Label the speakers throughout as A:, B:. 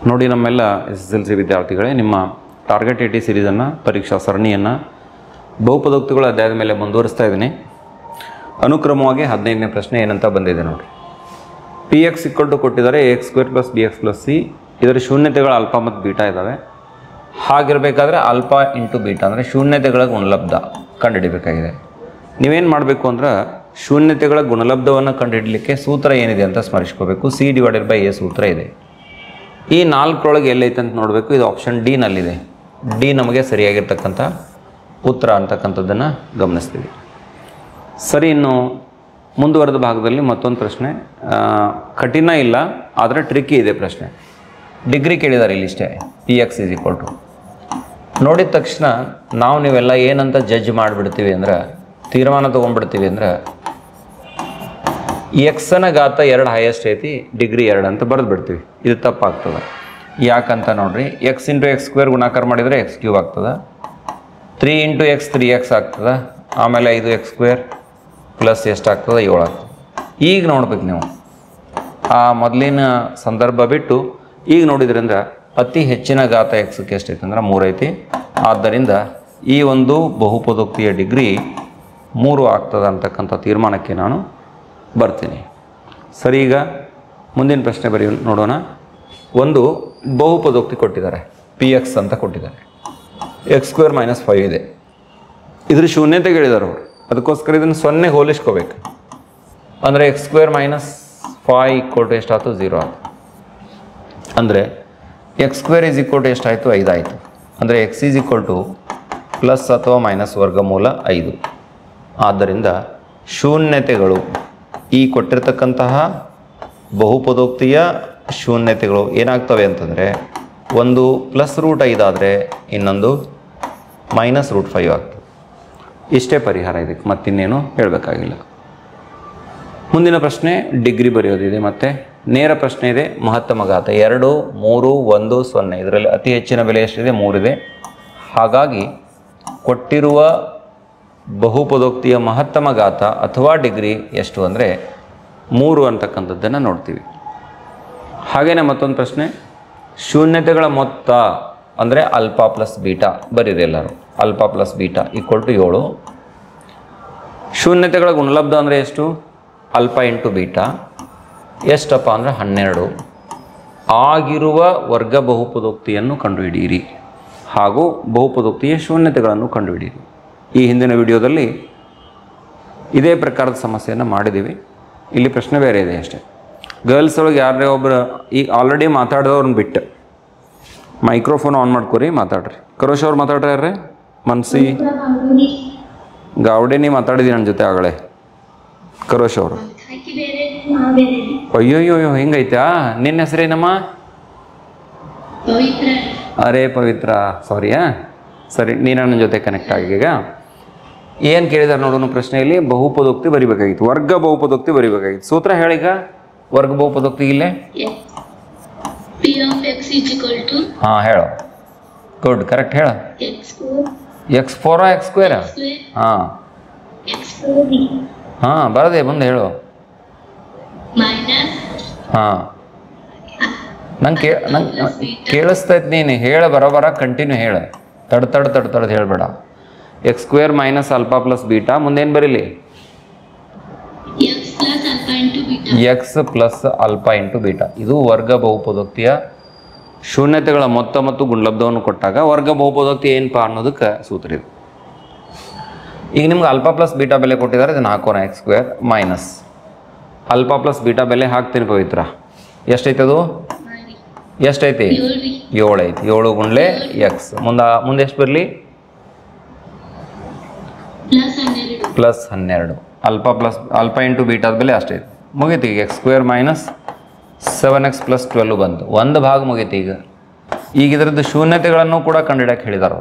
A: ನೋಡಿ ನಮ್ಮೆಲ್ಲ SSLC ವಿದ್ಯಾರ್ಥಿಗಳೇ, ನಿಮ್ಮ ಟಾರ್ಗೆಟ್ 80 ಸೀರೀಸನ್ನು ಪರೀಕ್ಷಾ ಸರಣಿಯನ್ನು ಬಹುಪದೋಕ್ತಿಗಳ ಅಧ್ಯಾಯದ ಮೇಲೆ ಮುಂದುವರಿಸ್ತಾ ಇದ್ದೀನಿ. ಅನುಕ್ರಮವಾಗಿ 15ನೇ ಪ್ರಶ್ನೆ ಏನಂತ ಬಂದಿದೆ ನೋಡಿ. px ಕೊಟ್ಟಿದ್ದಾರೆ ax² + bx + c. ಇದರ ಶೂನ್ಯತೆಗಳ ಆಲ್ಫಾ ಮತ್ತು ಬೀಟಾ ಇದ್ದಾವೆ. ಹಾಗಿರಬೇಕಾದ್ರೆ ಆಲ್ಫಾ ಇಂಟು ಬೀಟಾ ಅಂದರೆ ಶೂನ್ಯತೆಗಳ ಗುಣಲಬ್ಧ ಕಂಡುಹಿಡಿಯಬೇಕಾಗಿದೆ. ನೀವೇನು ಮಾಡಬೇಕು ಅಂದ್ರೆ ಶೂನ್ಯತೆಗಳ ಗುಣಲಬ್ಧವನ್ನು ಕಂಡುಹಿಡಲಿಕ್ಕೆ ಸೂತ್ರ ಏನಿದೆ ಅಂತ ಸ್ಮರಿಸ್ಕೋಬೇಕು. c/a ಸೂತ್ರ ಇದೆ. ಈ 4ರೊಳಗೆ ಎಲ್ಲೈತೆ ಅಂತ ನೋಡಬೇಕು. ಇದು ಆಪ್ಷನ್ ಡಿ ನಲ್ಲಿದೆ. ಡಿ ನಮಗೆ ಸರಿಯಾಗಿರ್ತಕ್ಕಂಥ ಉತ್ತರ ಅಂತಕ್ಕಂಥದ್ದನ್ನು ಗಮನಿಸ್ತೀವಿ. ಸರಿ, ಇನ್ನು ಮುಂದುವರೆದ ಭಾಗದಲ್ಲಿ ಮತ್ತೊಂದು ಪ್ರಶ್ನೆ. ಕಠಿಣ ಇಲ್ಲ, ಆದರೆ ಟ್ರಿಕ್ಕಿ ಇದೆ ಪ್ರಶ್ನೆ. ಡಿಗ್ರಿ ಕೇಳಿದ್ದಾರೆ ಇಲ್ಲಿಷ್ಟೇ. px = ನೋಡಿದ ತಕ್ಷಣ ನೀವೆಲ್ಲ ಏನಂತ ಜಡ್ಜ್ ಮಾಡಿಬಿಡ್ತೀವಿ ಅಂದ್ರೆ, ತೀರ್ಮಾನ ತೊಗೊಂಡ್ಬಿಡ್ತೀವಿ ಅಂದ್ರೆ ಎಕ್ಸನ ಘಾತ 2 ಹೈಯೆಸ್ಟ್ ಐತಿ, ಡಿಗ್ರಿ 2 ಅಂತ ಬರೆದು ಬಿಡ್ತೀವಿ. ಇದು ತಪ್ಪಾಗ್ತದೆ. ಯಾಕಂತ ನೋಡ್ರಿ, x × x² ಗುಣಾಕಾರ ಮಾಡಿದರೆ x³ ಆಗ್ತದೆ. 3 × x 3x ಆಗ್ತದೆ. ಆಮೇಲೆ 5x² ಪ್ಲಸ್ ಎಷ್ಟಾಗ್ತದೆ? 7 ಆಗ್ತದೆ. ಈಗ ನೋಡ್ಬೇಕು ನೀವು ಆ ಮೊದಲಿನ ಸಂದರ್ಭ ಬಿಟ್ಟು ಈಗ ನೋಡಿದ್ರಿಂದ ಅತಿ ಹೆಚ್ಚಿನ ಘಾತ ಎಕ್ಸ್ಗೆ ಎಷ್ಟೈತೆ ಅಂದ್ರೆ 3 ಐತಿ. ಆದ್ದರಿಂದ ಈ ಒಂದು ಬಹುಪದೋಕ್ತಿಯ ಡಿಗ್ರಿ 3 ಆಗ್ತದೆ ಅಂತಕ್ಕಂಥ ತೀರ್ಮಾನಕ್ಕೆ ನಾನು ಬರ್ತೀನಿ. ಸರಿ, ಈಗ ಮುಂದಿನ ಪ್ರಶ್ನೆ ನೋಡೋಣ. ಒಂದು ಬಹುಪದೋಕ್ತಿ ಕೊಟ್ಟಿದ್ದಾರೆ, px ಅಂತ ಕೊಟ್ಟಿದ್ದಾರೆ. x² - 5 ಇದೆ. ಇದ್ರ ಶೂನ್ಯತೆಗೆ ಹೇಳಿದ್ದಾರೆ ಅವರು. ಅದಕ್ಕೋಸ್ಕರ ಇದನ್ನು 0 ಹೋಲಿಸ್ಕೋಬೇಕು. ಅಂದರೆ x² - 5 ಎಷ್ಟಾಯ್ತು? 0 ಆಯಿತು. ಅಂದರೆ x² ಎಷ್ಟಾಯಿತು? 5 ಆಯಿತು. ಅಂದರೆ x ಪ್ಲಸ್ ಅಥವಾ ಮೈನಸ್ ವರ್ಗಮೂಲ 5. ಆದ್ದರಿಂದ ಶೂನ್ಯತೆಗಳು, ಈ ಕೊಟ್ಟಿರ್ತಕ್ಕಂತಹ ಬಹುಪದೋಕ್ತಿಯ ಶೂನ್ಯತೆಗಳು ಏನಾಗ್ತವೆ ಅಂತಂದರೆ, ಒಂದು +√5 ಆದರೆ ಇನ್ನೊಂದು -√5 ಆಗ್ತದೆ. ಇಷ್ಟೇ ಪರಿಹಾರ ಇದಕ್ಕೆ, ಮತ್ತಿನ್ನೇನು ಹೇಳಬೇಕಾಗಿಲ್ಲ. ಮುಂದಿನ ಪ್ರಶ್ನೆ ಡಿಗ್ರಿ ಬರೆಯೋದಿದೆ. ಮತ್ತು ನೇರ ಪ್ರಶ್ನೆ ಇದೆ. ಮಹತ್ತಮ ಘಾತ 2, 3, 1, 0. ಇದರಲ್ಲಿ ಅತಿ ಹೆಚ್ಚಿನ ಬೆಲೆ ಎಷ್ಟಿದೆ? 3 ಇದೆ. ಹಾಗಾಗಿ ಕೊಟ್ಟಿರುವ ಬಹುಪದೋಕ್ತಿಯ ಮಹತ್ತಮ ಘಾತ ಅಥವಾ ಡಿಗ್ರಿ ಎಷ್ಟು ಅಂದರೆ 3 ಅಂತಕ್ಕಂಥದ್ದನ್ನು ನೋಡ್ತೀವಿ. ಹಾಗೆಯೇ ಮತ್ತೊಂದು ಪ್ರಶ್ನೆ, ಶೂನ್ಯತೆಗಳ ಮೊತ್ತ ಅಂದರೆ ಆಲ್ಫಾ ಪ್ಲಸ್ ಬೀಟಾ ಬರೀರಿ ಎಲ್ಲರೂ. Alpha plus beta = 7. ಶೂನ್ಯತೆಗಳ ಗುಣಲಬ್ಧ ಅಂದರೆ ಎಷ್ಟು? ಆಲ್ಫಾ ಇಂಟು ಬೀಟಾ ಎಷ್ಟಪ್ಪ ಅಂದರೆ 12. ಆಗಿರುವ ವರ್ಗ ಬಹುಪದೋಕ್ತಿಯನ್ನು ಕಂಡುಹಿಡಿಯಿರಿ ಹಾಗೂ ಬಹುಪದೋಕ್ತಿಯ ಶೂನ್ಯತೆಗಳನ್ನು ಕಂಡುಹಿಡಿಯಿರಿ. ಈ ಹಿಂದಿನ ವಿಡಿಯೋದಲ್ಲಿ ಇದೇ ಪ್ರಕಾರದ ಸಮಸ್ಯೆಯನ್ನು ಮಾಡಿದ್ದೀವಿ. ಇಲ್ಲಿ ಪ್ರಶ್ನೆ ಬೇರೆ ಇದೆ ಅಷ್ಟೇ. ಗರ್ಲ್ಸ್ ಒಳಗೆ ಯಾರೇ ಒಬ್ಬರು ಈಗ ಆಲ್ರೆಡಿ ಮಾತಾಡಿದವ್ರನ್ನ ಬಿಟ್ಟು ಮೈಕ್ರೋಫೋನ್ ಆನ್ ಮಾಡ್ಕೊರಿ, ಮಾತಾಡ್ರಿ. ಕರೋಶ್ ಅವ್ರು ಮಾತಾಡ್ರಿ. ಯಾರ್ರಿ? ಮನ್ಸಿ ಗಾವಡೆ ನೀ ಮಾತಾಡಿದಿ ನನ್ನ ಜೊತೆ ಆಗಲೇ. ಕರೋಶ್ ಅವರು. ಅಯ್ಯೋಯ್ಯೋ, ಹಿಂಗೈತಾ? ನಿನ್ನ ಹೆಸರೇನಮ್ಮ? ಅರೇ ಪವಿತ್ರ, ಸಾರಿಯಾ. ಸರಿ, ನೀನು ನನ್ನ ಜೊತೆ ಕನೆಕ್ಟ್ ಆಗೀಗ. ಏನು ಕೇಳಿದಾರೆ ನೋಡೋಣ ಪ್ರಶ್ನೆಯಲ್ಲಿ. ಬಹುಪದೋಕ್ತಿ ಬರಿಬೇಕಾಗಿತ್ತು, ವರ್ಗ ಬಹುಪದೋಕ್ತಿ ಬರಿಬೇಕಾಗಿತ್ತು. ಸೂತ್ರ ಹೇಳೀಗ. ವರ್ಗ ಬಹುಪದೋಕ್ತಿ ಇಲ್ಲೇ ಹಾಂ ಹೇಳು. ಗುಡ್, ಕರೆಕ್ಟ್ ಹೇಳ. x4 x²? ಹಾಂ ಹಾಂ ಬರದೆ ಬಂದು ಹೇಳು. ಹಾಂ ನಂಗೆ ಕೇಳಿಸ್ತೈತೆ. ನೀನು ಹೇಳ ಬರೋಬರ ಕಂಟಿನ್ಯೂ ಹೇಳ. ತಡ್ದು ಹೇಳಬೇಡ. x² - ಆಲ್ಫಾ ಪ್ಲಸ್ ಬೀಟಾ ಮುಂದೇನು ಬರೀಲಿ? x plus alpha into beta. ಇದು ವರ್ಗ ಬಹುಪದೋಕ್ತಿಯ ಶೂನ್ಯತೆಗಳ ಮೊತ್ತ ಮತ್ತು ಗುಣಲಬ್ಧವನ್ನು ಕೊಟ್ಟಾಗ ವರ್ಗ ಬಹುಪದೋಕ್ತಿ ಏನಪ್ಪಾ ಅನ್ನೋದಕ್ಕೆ ಸೂತ್ರ ಇದು. ಈಗ ನಿಮ್ಗೆ ಆಲ್ಫಾ ಪ್ಲಸ್ ಬೀಟಾ ಬೆಲೆ ಕೊಟ್ಟಿದ್ದಾರೆ. ಇದನ್ನು ಹಾಕೋಣ. x² minus alpha plus beta ಬೆಲೆ ಹಾಕ್ತೀನಿ ಪವಿತ್ರ. ಎಷ್ಟೈತೆ ಅದು? ಎಷ್ಟೈತಿ? 7 ಐತಿ. 7 ಗುಂಡ್ಲೆ x. ಮುಂದೆ ಎಷ್ಟು ಬರಲಿ? +12. ಆಲ್ಫಾ ಇಂಟು ಬೀಟಾದ ಬೆಲೆ ಅಷ್ಟೈತಿ. ಮುಗೀತಿ. ಈಗ x² - 7x + 12 ಬಂತು. ಒಂದು ಭಾಗ ಮುಗೀತಿ. ಈಗ ಇದರದ್ದು ಶೂನ್ಯತೆಗಳನ್ನು ಕೂಡ ಕಂಡುಹಿಡಿಯಕ್ಕೆ ಹೇಳಿದ್ದಾರೆ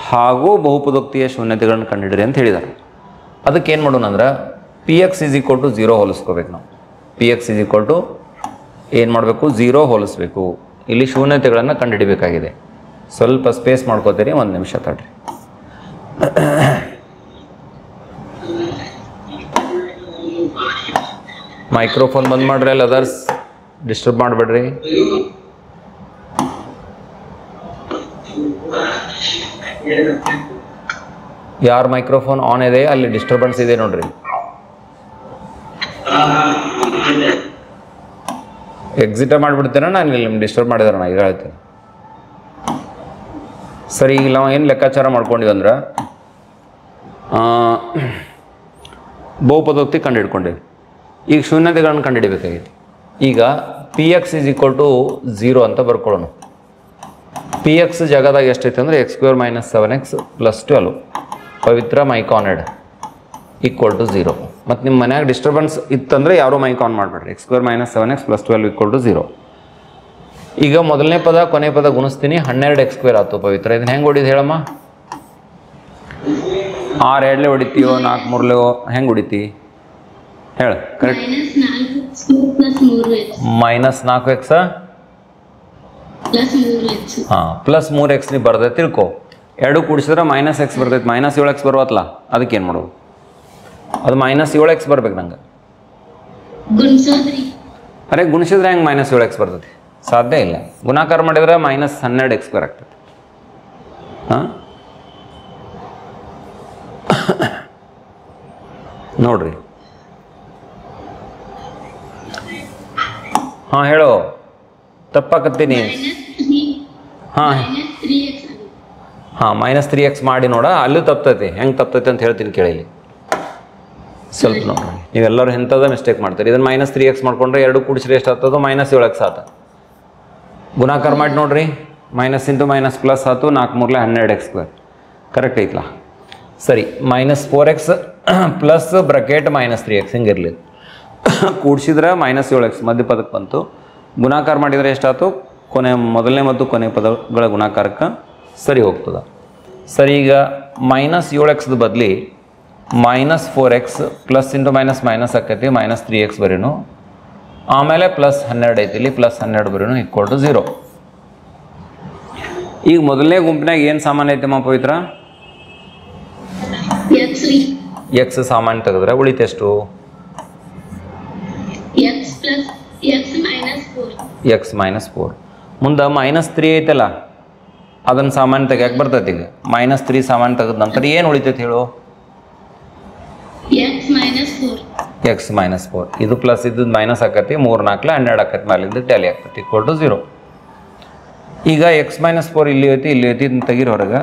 A: ಹಾಗೂ ಬಹುಪದೋಕ್ತಿಯ ಶೂನ್ಯತೆಗಳನ್ನು ಕಂಡುಹಿಡಿರಿ ಅಂತ ಹೇಳಿದ್ದಾರೆ. ಅದಕ್ಕೆ ಏನು ಮಾಡೋಣ ಅಂದ್ರೆ px = 0 ಹೋಲಿಸ್ಕೋಬೇಕು ನಾವು. px ಏನು ಮಾಡಬೇಕು? 0 ಹೋಲಿಸ್ಬೇಕು. ಇಲ್ಲಿ ಶೂನ್ಯತೆಗಳನ್ನು ಕಂಡುಹಿಡಿಬೇಕಾಗಿದೆ. ಸ್ವಲ್ಪ ಸ್ಪೇಸ್ ಮಾಡ್ಕೋತೀರಿ, 1 ನಿಮಿಷ ತಡ್ರಿ. ಮೈಕ್ರೋಫೋನ್ ಬಂದ್ ಮಾಡ್ರಿ. ಅಲ್ಲಿ ಅದರ್ಸ್ ಡಿಸ್ಟರ್ಬ್ ಮಾಡಬೇಡ್ರಿ. ಯಾರ ಮೈಕ್ರೋಫೋನ್ ಆನ್ ಇದೆ ಅಲ್ಲಿ ಡಿಸ್ಟರ್ಬೆನ್ಸ್ ಇದೆ ನೋಡ್ರಿ. ಎಕ್ಸಿಟ್ ಮಾಡಿಬಿಡ್ತೇನೆ ನಾನು, ಇಲ್ಲಿ ಡಿಸ್ಟರ್ಬ್ ಮಾಡಿದಾರೆ ನಾ ಈಗ ಹೇಳ್ತೇನೆ. ಸರಿ, ಈಗ ನಾವು ಏನು ಲೆಕ್ಕಾಚಾರ ಮಾಡ್ಕೊಂಡಿವಿ ಅಂದ್ರೆ ಬಹುಪದೋಕ್ತಿ ಕಂಡುಹಿಡ್ಕೊಂಡಿವಿ. ಈಗ ಶೂನ್ಯತೆಗಳನ್ನು ಕಂಡುಹಿಡಬೇಕಾಗಿತ್ತು. ಈಗ P x is equal to 0 ಅಂತ ಬರ್ಕೊಳ್ಳೋಣ. ಪಿ ಎಕ್ಸ್ ಜಾಗದಾಗ ಎಷ್ಟೈತೆ ಅಂದರೆ x² - 7x + 12 ಪವಿತ್ರ ಮೈಕ್ ಆನೆಡ್ ಈಕ್ವಲ್ ಟು 0. ಮತ್ತು ನಿಮ್ಮ ಮನ್ಯಾಗ ಡಿಸ್ಟರ್ಬೆನ್ಸ್ ಇತ್ತಂದರೆ ಯಾರೂ ಮೈಕ್ ಆನ್ ಮಾಡಿಬಿಡ್ರಿ. x² - 7x + 12 equal to 0. ಈಗ ಮೊದಲನೇ ಪದ ಕೊನೆ ಪದ ಗುಣಿಸ್ತೀನಿ, 12x² ಆಯ್ತು ಪವಿತ್ರ. ಇದನ್ನ ಹೆಂಗೆ ಹೊಡಿದು ಹೇಳಮ್ಮ? 6 2 ಹೊಡಿತೀವೋ 4 3 ಹೆಂಗೆ ಹೊಡಿತಿ ಹೇಳ? ಕರೆಕ್ಟ್. -4x ಹಾಂ +3x ನೀವು ಬರ್ದೈತೆ ತಿಳ್ಕೊ. 2 ಕೂಡಿಸಿದ್ರೆ -x ಬರ್ತೈತೆ. -7x ಬರುವತ್ತಲ್ಲ, ಅದಕ್ಕೆ ಏನು ಮಾಡೋದು? ಅದು -7x ಬರ್ಬೇಕು ನಂಗೆ. ಅರೆ ಗುಣಿಸಿದ್ರೆ ಹೆಂಗೆ -7x ಬರ್ತೈತಿ? ಸಾಧ್ಯ ಇಲ್ಲ. ಗುಣಾಕಾರ ಮಾಡಿದ್ರೆ -12x² ಆಗ್ತದೆ. ಹಾಂ ನೋಡ್ರಿ. ಹಾಂ ಹೇಳೋ, ತಪ್ಪಾಕತ್ತೀನಿ. ಹಾಂ ಹಾಂ -3x ಮಾಡಿ ನೋಡ, ಅಲ್ಲೂ ತಪ್ತೈತಿ. ಹೆಂಗೆ ತಪ್ತೈತಿ ಅಂತ ಹೇಳ್ತೀನಿ ಕೇಳಿಲಿ ಸ್ವಲ್ಪ ನೋಡ್ರಿ. ನೀವೆಲ್ಲರೂ ಎಂಥದ ಮಿಸ್ಟೇಕ್ ಮಾಡ್ತೀರಿ. ಇದನ್ನು -3x ಮಾಡ್ಕೊಂಡ್ರೆ 2 ಕೂಡಿಸ್ರೆ ಎಷ್ಟು ಆಗ್ತದೋ -7x ಆತ. ಗುಣಾಕಾರ ಮಾಡಿ ನೋಡ್ರಿ, ಮೈನಸ್ ಇಂಟು ಮೈನಸ್ ಪ್ಲಸ್ ಆಯ್ತು. 4 3 12x² ಕರೆಕ್ಟ್ ಐತಲ್ಲ? ಸರಿ, -4x plus bracket -3x ಹಿಂಗಿರಲಿ. ಕೂಡಿಸಿದ್ರೆ -7x ಮಧ್ಯ ಪದಕ್ಕೆ ಬಂತು. ಗುಣಾಕಾರ ಮಾಡಿದರೆ ಎಷ್ಟಾಯ್ತು? ಮೊದಲನೇ ಮತ್ತು ಕೊನೆ ಪದಗಳ ಗುಣಾಕಾರಕ್ಕೆ ಸರಿ ಹೋಗ್ತದೆ. ಸರಿ, ಈಗ -7x ಬದಲಿ -4x plus into minus minus ಆಕೈತಿ, -3x ಬರೀನು. ಆಮೇಲೆ +12 ಐತಿ, ಇಲ್ಲಿ +12 ಬರೀನು ಈಕ್ವಲ್ ಟು 0. ಈಗ ಮೊದಲನೇ ಗುಂಪಿನಾಗ ಏನು ಸಾಮಾನ್ಯ ಐತಮ್ಮ ಪವಿತ್ರ? x ಸಾಮಾನ್ಯ ತೆಗೆದ್ರೆ ಉಳಿತೆಷ್ಟು? x -4. ಮುಂದೆ -3 ಐತಲ್ಲ, ಅದನ್ನು ಸಾಮಾನ್ಯ ತೆಗಿಯಕ್ಕೆ ಬರ್ತೈತಿ. ಈಗ -3 ಸಾಮಾನ್ಯ ತೆಗೆದ ನಂತರ ಏನು ಉಳಿತೈತಿ ಹೇಳು? x -4. ಇದು ಪ್ಲಸ್ ಇದ್ದದ್ದು ಮೈನಸ್ ಆಕತಿ. 3 4 12 ಆಕತಿ. ಮೇಲಿಂದ ಟ್ಯಾಲಿ ಆಗ್ತೈತಿ ಈಕ್ವಲ್ ಟು 0. ಈಗ x -4 ಇಲ್ಲಿ ಐತಿ, ಇಲ್ಲಿ ಐತಿ. ಇದನ್ನ ತೆಗೀರಿ ಹೊರಗೆ.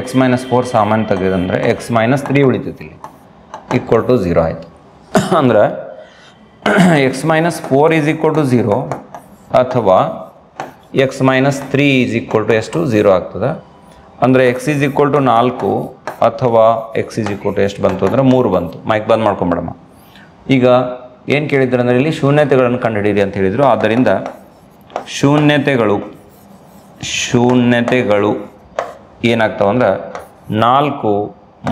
A: x -4 ಸಾಮಾನ್ಯ ತೆಗೆದಂದ್ರೆ x -3 ಉಳಿತೈತಿ ಇಲ್ಲಿ ಈಕ್ವಲ್ ಟು 0 ಆಯಿತು. ಅಂದ್ರೆ x -4 ಈಸ್ ಈಕ್ವಲ್ ಟು 0 ಅಥವಾ x -3 ಈಸ್ ಈಕ್ವಲ್ ಟು ಎಷ್ಟು? 0 ಆಗ್ತದೆ. ಅಂದರೆ x ಈಸ್ ಈಕ್ವಲ್ ಟು 4 ಅಥವಾ x ಈಸ್ ಈಕ್ವಲ್ ಟು ಎಷ್ಟು ಬಂತು ಅಂದರೆ 3 ಬಂತು. ಮೈಕ್ ಬಂದ್ ಮಾಡ್ಕೊಂಬಿಡಮ್ಮ. ಈಗ ಏನು ಕೇಳಿದ್ರು ಅಂದರೆ ಇಲ್ಲಿ ಶೂನ್ಯತೆಗಳನ್ನು ಕಂಡುಹಿಡೀರಿ ಅಂತ ಹೇಳಿದರು. ಆದ್ದರಿಂದ ಶೂನ್ಯತೆಗಳು ಏನಾಗ್ತಾವೆ ಅಂದ್ರೆ 4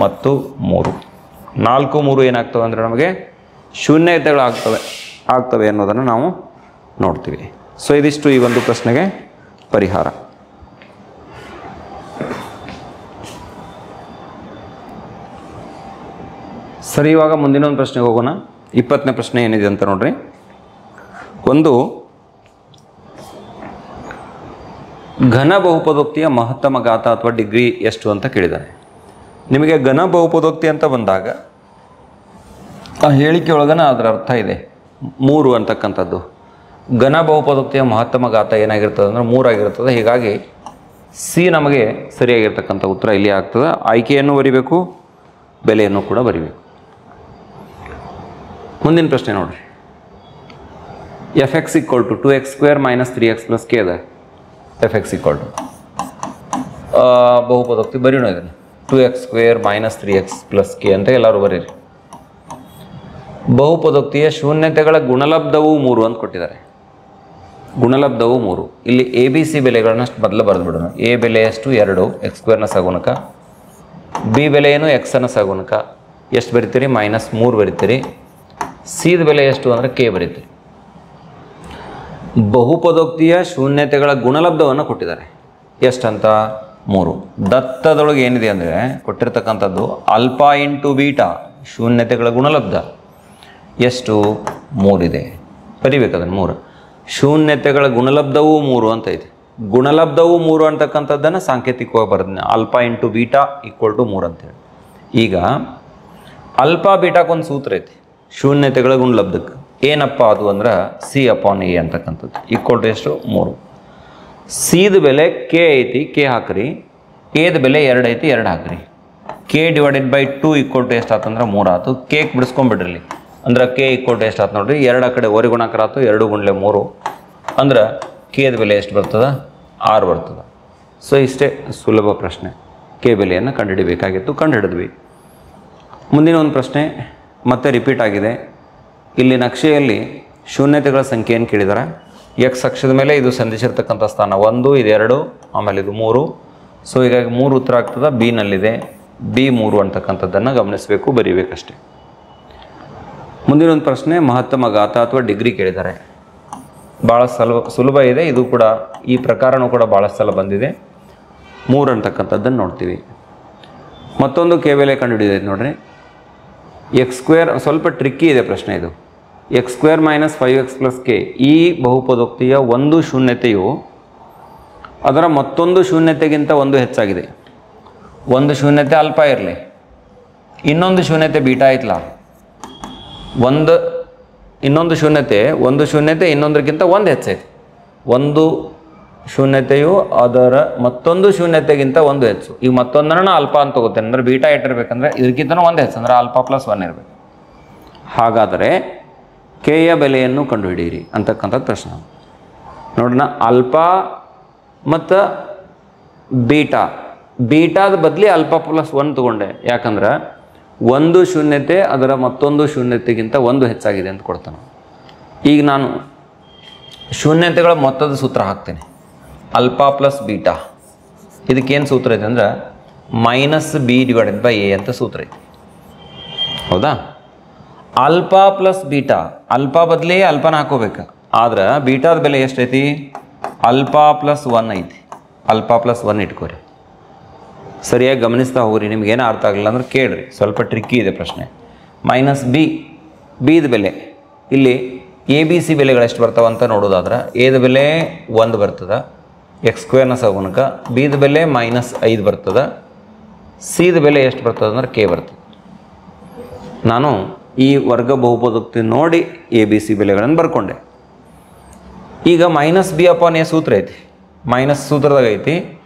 A: ಮತ್ತು 3. 4 3 ಏನಾಗ್ತವೆ ಅಂದರೆ ನಮಗೆ ಶೂನ್ಯತೆಗಳು ಆಗ್ತವೆ ಅನ್ನೋದನ್ನು ನಾವು ನೋಡ್ತೀವಿ. ಸೊ ಇದಿಷ್ಟು ಈ ಒಂದು ಪ್ರಶ್ನೆಗೆ ಪರಿಹಾರ. ಸರಿ, ಇವಾಗ ಮುಂದಿನ ಒಂದು ಪ್ರಶ್ನೆಗೆ ಹೋಗೋಣ. 20ನೇ ಪ್ರಶ್ನೆ ಏನಿದೆ ಅಂತ ನೋಡ್ರಿ. ಒಂದು ಘನ ಬಹುಪದೋಕ್ತಿಯ ಮಹತ್ತಮ ಘಾತ ಅಥವಾ ಡಿಗ್ರಿ ಎಷ್ಟು ಅಂತ ಕೇಳಿದ್ದಾರೆ. ನಿಮಗೆ ಘನ ಬಹುಪದೋಕ್ತಿ ಅಂತ ಬಂದಾಗ ಆ ಹೇಳಿಕೆ ಒಳಗನ ಅದರ ಅರ್ಥ ಇದೆ 3 ಅಂತಕ್ಕಂಥದ್ದು. ಘನ ಬಹುಪದೋಕ್ತಿಯ ಮಹತ್ತಮ ಘಾತ ಏನಾಗಿರ್ತದೆ ಅಂದರೆ 3 ಆಗಿರ್ತದೆ. ಹೀಗಾಗಿ ಸಿ ನಮಗೆ ಸರಿಯಾಗಿರ್ತಕ್ಕಂಥ ಉತ್ತರ ಇಲ್ಲಿ ಆಗ್ತದೆ. ಆಯ್ಕೆಯನ್ನು ಬರಿಬೇಕು, ಬೆಲೆಯನ್ನು ಕೂಡ ಬರಿಬೇಕು. ಮುಂದಿನ ಪ್ರಶ್ನೆ ನೋಡ್ರಿ. fx = 2x² - 3x + k ಅದ. fx = ಬಹುಪದೋಕ್ತಿ ಬರೀಣ ಇದನ್ನು 2x² - 3x + k ಅಂತ ಎಲ್ಲರೂ ಬರೀರಿ. ಬಹುಪದೋಕ್ತಿಯ ಶೂನ್ಯತೆಗಳ ಗುಣಲಬ್ಧವು 3 ಅಂತ ಕೊಟ್ಟಿದ್ದಾರೆ. ಗುಣಲಬ್ಧವು 3. ಇಲ್ಲಿ ABC ಬೆಲೆಗಳನ್ನಷ್ಟು ಮೊದಲು ಬರೆದುಬಿಡೋಣ. A ಬೆಲೆ ಎಷ್ಟು? 2 x² ನ ಸಗುಣಕ. B ಬೆಲೆ ಏನು? x ನ ಸಗುಣಕ. ಎಷ್ಟು ಬರಿತೀರಿ? -3 ಬರಿತೀರಿ. C ದ ಬೆಲೆ ಎಷ್ಟು ಅಂದರೆ k ಬರಿತೀರಿ. ಬಹುಪದೋಕ್ತಿಯ ಶೂನ್ಯತೆಗಳ ಗುಣಲಬ್ಧವನ್ನು ಕೊಟ್ಟಿದ್ದಾರೆ. ಎಷ್ಟಂತ? 3. ದತ್ತದೊಳಗೆ ಏನಿದೆ ಅಂದರೆ ಕೊಟ್ಟಿರ್ತಕ್ಕಂಥದ್ದು ಆಲ್ಫಾ ಇಂಟು ಬೀಟಾ ಶೂನ್ಯತೆಗಳ ಗುಣಲಬ್ಧ ಎಷ್ಟು? 3 ಇದೆ. ಬರಿಬೇಕು ಅದನ್ನು 3. ಶೂನ್ಯತೆಗಳ ಗುಣಲಬ್ಧವೂ 3 ಅಂತ ಐತೆ. ಗುಣಲಬ್ಧವು 3 ಅಂತಕ್ಕಂಥದ್ದನ್ನು ಸಾಂಕೇತಿಕವಾಗಿ ಬರೆದ್ನೆ alpha into beta equal to 3 ಅಂತೇಳಿ. ಈಗ ಅಲ್ಫಾ ಬೀಟಾಕ್ಕೊಂದು ಸೂತ್ರ ಐತಿ ಶೂನ್ಯತೆಗಳ ಗುಣಲಬ್ಧಕ್ಕೆ. ಏನಪ್ಪ ಅದು ಅಂದ್ರೆ ಸಿ ಅಪಾನ್ ಎ ಅಂತಕ್ಕಂಥದ್ದು ಈಕ್ವಲ್ ಟು ಎಷ್ಟು 3. ಸಿದ ಬೆಲೆ ಕೆ ಐತಿ, ಕೆ ಹಾಕ್ರಿ. ಎದ ಬೆಲೆ 2 ಐತಿ, 2 ಹಾಕ್ರಿ. K divided by 2 equal to ಎಷ್ಟು ಆತಂದ್ರೆ 3 ಆಯ್ತು. ಕೇಕ್ ಬಿಡಿಸ್ಕೊಂಡ್ಬಿಡ್ರಿ ಅಂದ್ರೆ ಕೆ ಈಕ್ವಲ್ ಟು ಎಷ್ಟು ಆಯ್ತು ನೋಡ್ರಿ, 2 ಆ ಕಡೆ ಓರಿ ಗುಣಾಕಾರ ಆಯ್ತು, 2 ಗುಂಡ್ಲೆ 3 ಅಂದ್ರೆ ಕೆದ ಬೆಲೆ ಎಷ್ಟು ಬರ್ತದೆ 6 ಬರ್ತದೆ. ಸೊ ಇಷ್ಟೇ ಸುಲಭ ಪ್ರಶ್ನೆ. ಕೆ ಬೆಲೆಯನ್ನು ಕಂಡುಹಿಡಿಬೇಕಾಗಿತ್ತು, ಕಂಡುಹಿಡಿದ್ವಿ. ಮುಂದಿನ ಒಂದು ಪ್ರಶ್ನೆ ಮತ್ತೆ ರಿಪೀಟ್ ಆಗಿದೆ. ಇಲ್ಲಿ ನಕ್ಷೆಯಲ್ಲಿ ಶೂನ್ಯತೆಗಳ ಸಂಖ್ಯೆಯನ್ನು ಕೇಳಿದ್ದಾರೆ. ಎಕ್ಸ್ ಅಕ್ಷದ ಮೇಲೆ ಇದು ಸಂಧಿಸಿರ್ತಕ್ಕಂಥ ಸ್ಥಾನ 1, ಇದು 2, ಆಮೇಲೆ ಇದು 3. ಸೊ ಹೀಗಾಗಿ 3 ಉತ್ತರ ಆಗ್ತದೆ. ಬಿ ನಲ್ಲಿದೆ, ಬಿ 3 ಅಂತಕ್ಕಂಥದ್ದನ್ನು ಗಮನಿಸಬೇಕು, ಬರೀಬೇಕಷ್ಟೆ. ಮುಂದಿನ ಒಂದು ಪ್ರಶ್ನೆ ಮಹತ್ತಮ ಘಾತ ಅಥವಾ ಡಿಗ್ರಿ ಕೇಳಿದ್ದಾರೆ. ಭಾಳ ಸುಲಭ ಇದೆ ಇದು ಕೂಡ. ಈ ಪ್ರಕಾರನೂ ಕೂಡ ಭಾಳ ಸಲ ಬಂದಿದೆ. 3 ಅಂತಕ್ಕಂಥದ್ದನ್ನು ನೋಡ್ತೀವಿ. ಮತ್ತೊಂದು ಕೆ ಬೆಲೆ ಕಂಡುಹಿಡಿದಿದೆ ನೋಡ್ರಿ. x² ಸ್ವಲ್ಪ ಟ್ರಿಕ್ಕಿ ಇದೆ ಪ್ರಶ್ನೆ ಇದು. x² - 5x + k ಈ ಬಹುಪದೋಕ್ತಿಯ ಒಂದು ಶೂನ್ಯತೆಯು ಅದರ ಮತ್ತೊಂದು ಶೂನ್ಯತೆಗಿಂತ 1 ಹೆಚ್ಚಾಗಿದೆ. ಒಂದು ಶೂನ್ಯತೆ ಅಲ್ಪ ಇರಲಿ, ಇನ್ನೊಂದು ಶೂನ್ಯತೆ ಬೀಟಾ ಐತ್ಲ. ಇನ್ನೊಂದು ಶೂನ್ಯತೆ ಇನ್ನೊಂದಕ್ಕಿಂತ 1 ಹೆಚ್ಚೈತೆ. ಒಂದು ಶೂನ್ಯತೆಯು ಅದರ ಮತ್ತೊಂದು ಶೂನ್ಯತೆಗಿಂತ 1 ಹೆಚ್ಚು. ಈಗ ಮತ್ತೊಂದನ್ನು ಅಲ್ಫಾ ಅಂತ ತಗೋತೇನೆ ಅಂದರೆ ಬೀಟಾ ಇಟ್ಟಿರ್ಬೇಕಂದ್ರೆ ಇದಕ್ಕಿಂತ 1 ಹೆಚ್ಚು ಅಂದರೆ ಆಲ್ಫಾ + 1 ಇರಬೇಕು. ಹಾಗಾದರೆ ಕೆಯ ಬೆಲೆಯನ್ನು ಕಂಡುಹಿಡಿಯಿರಿ ಅಂತಕ್ಕಂಥದ್ದು ಪ್ರಶ್ನೆ. ನೋಡೋಣ, ಆಲ್ಫಾ ಮತ್ತು ಬೀಟಾದ ಬದಲಿ ಆಲ್ಫಾ + 1 ತೊಗೊಂಡೆ. ಯಾಕಂದ್ರೆ ಒಂದು ಶೂನ್ಯತೆ ಅದರ ಮತ್ತೊಂದು ಶೂನ್ಯತೆಗಿಂತ 1 ಹೆಚ್ಚಾಗಿದೆ ಅಂತ ಕೊಡ್ತಾನೆ. ಈಗ ನಾನು ಶೂನ್ಯತೆಗಳ ಮೊತ್ತದ ಸೂತ್ರ ಹಾಕ್ತೇನೆ. ಆಲ್ಫಾ + ಬೀಟಾ ಇದಕ್ಕೇನು ಸೂತ್ರ ಐತೆ ಅಂದ್ರೆ -b/a ಅಂತ ಸೂತ್ರ ಐತಿ. ಹೌದಾ? ಆಲ್ಫಾ + ಬೀಟಾ, ಆಲ್ಫಾ ಬದಲಿ ಆಲ್ಫಾನ ಹಾಕೋಬೇಕು. ಆದ್ರೆ ಬೀಟಾದ ಬೆಲೆ ಎಷ್ಟೈತಿ? ಆಲ್ಫಾ + 1 ಐತಿ. ಆಲ್ಫಾ + 1 ಇಟ್ಕೋರಿ. ಸರಿಯಾಗಿ ಗಮನಿಸ್ತಾ ಹೋಗ್ರಿ. ನಿಮ್ಗೇನು ಅರ್ಥ ಆಗಲಿಲ್ಲ ಅಂದ್ರೆ ಕೇಳ್ರಿ, ಸ್ವಲ್ಪ ಟ್ರಿಕ್ಕಿ ಇದೆ ಪ್ರಶ್ನೆ. ಬಿದ ಬೆಲೆ ಇಲ್ಲಿ ABC ಬೆಲೆಗಳು ಎಷ್ಟು ಬರ್ತಾವೆ ಅಂತ ನೋಡೋದಾದ್ರೆ ಎದ ಬೆಲೆ 1 ಬರ್ತದೆ x² ಸಗುಣಕ, ಬಿದ ಬೆಲೆ -5 ಬರ್ತದೆ, ಸಿದ ಬೆಲೆ ಎಷ್ಟು ಬರ್ತದೆ ಅಂದ್ರೆ k ಬರ್ತದೆ. ನಾನು ಈ ವರ್ಗ ಬಹುಪದೋಕ್ತಿ ನೋಡಿ ABC ಬೆಲೆಗಳನ್ನು ಬರ್ಕೊಂಡೆ. ಈಗ -b/a ಸೂತ್ರ ಐತಿ, ಮೈನಸ್ ಸೂತ್ರದಾಗ ಐತಿ.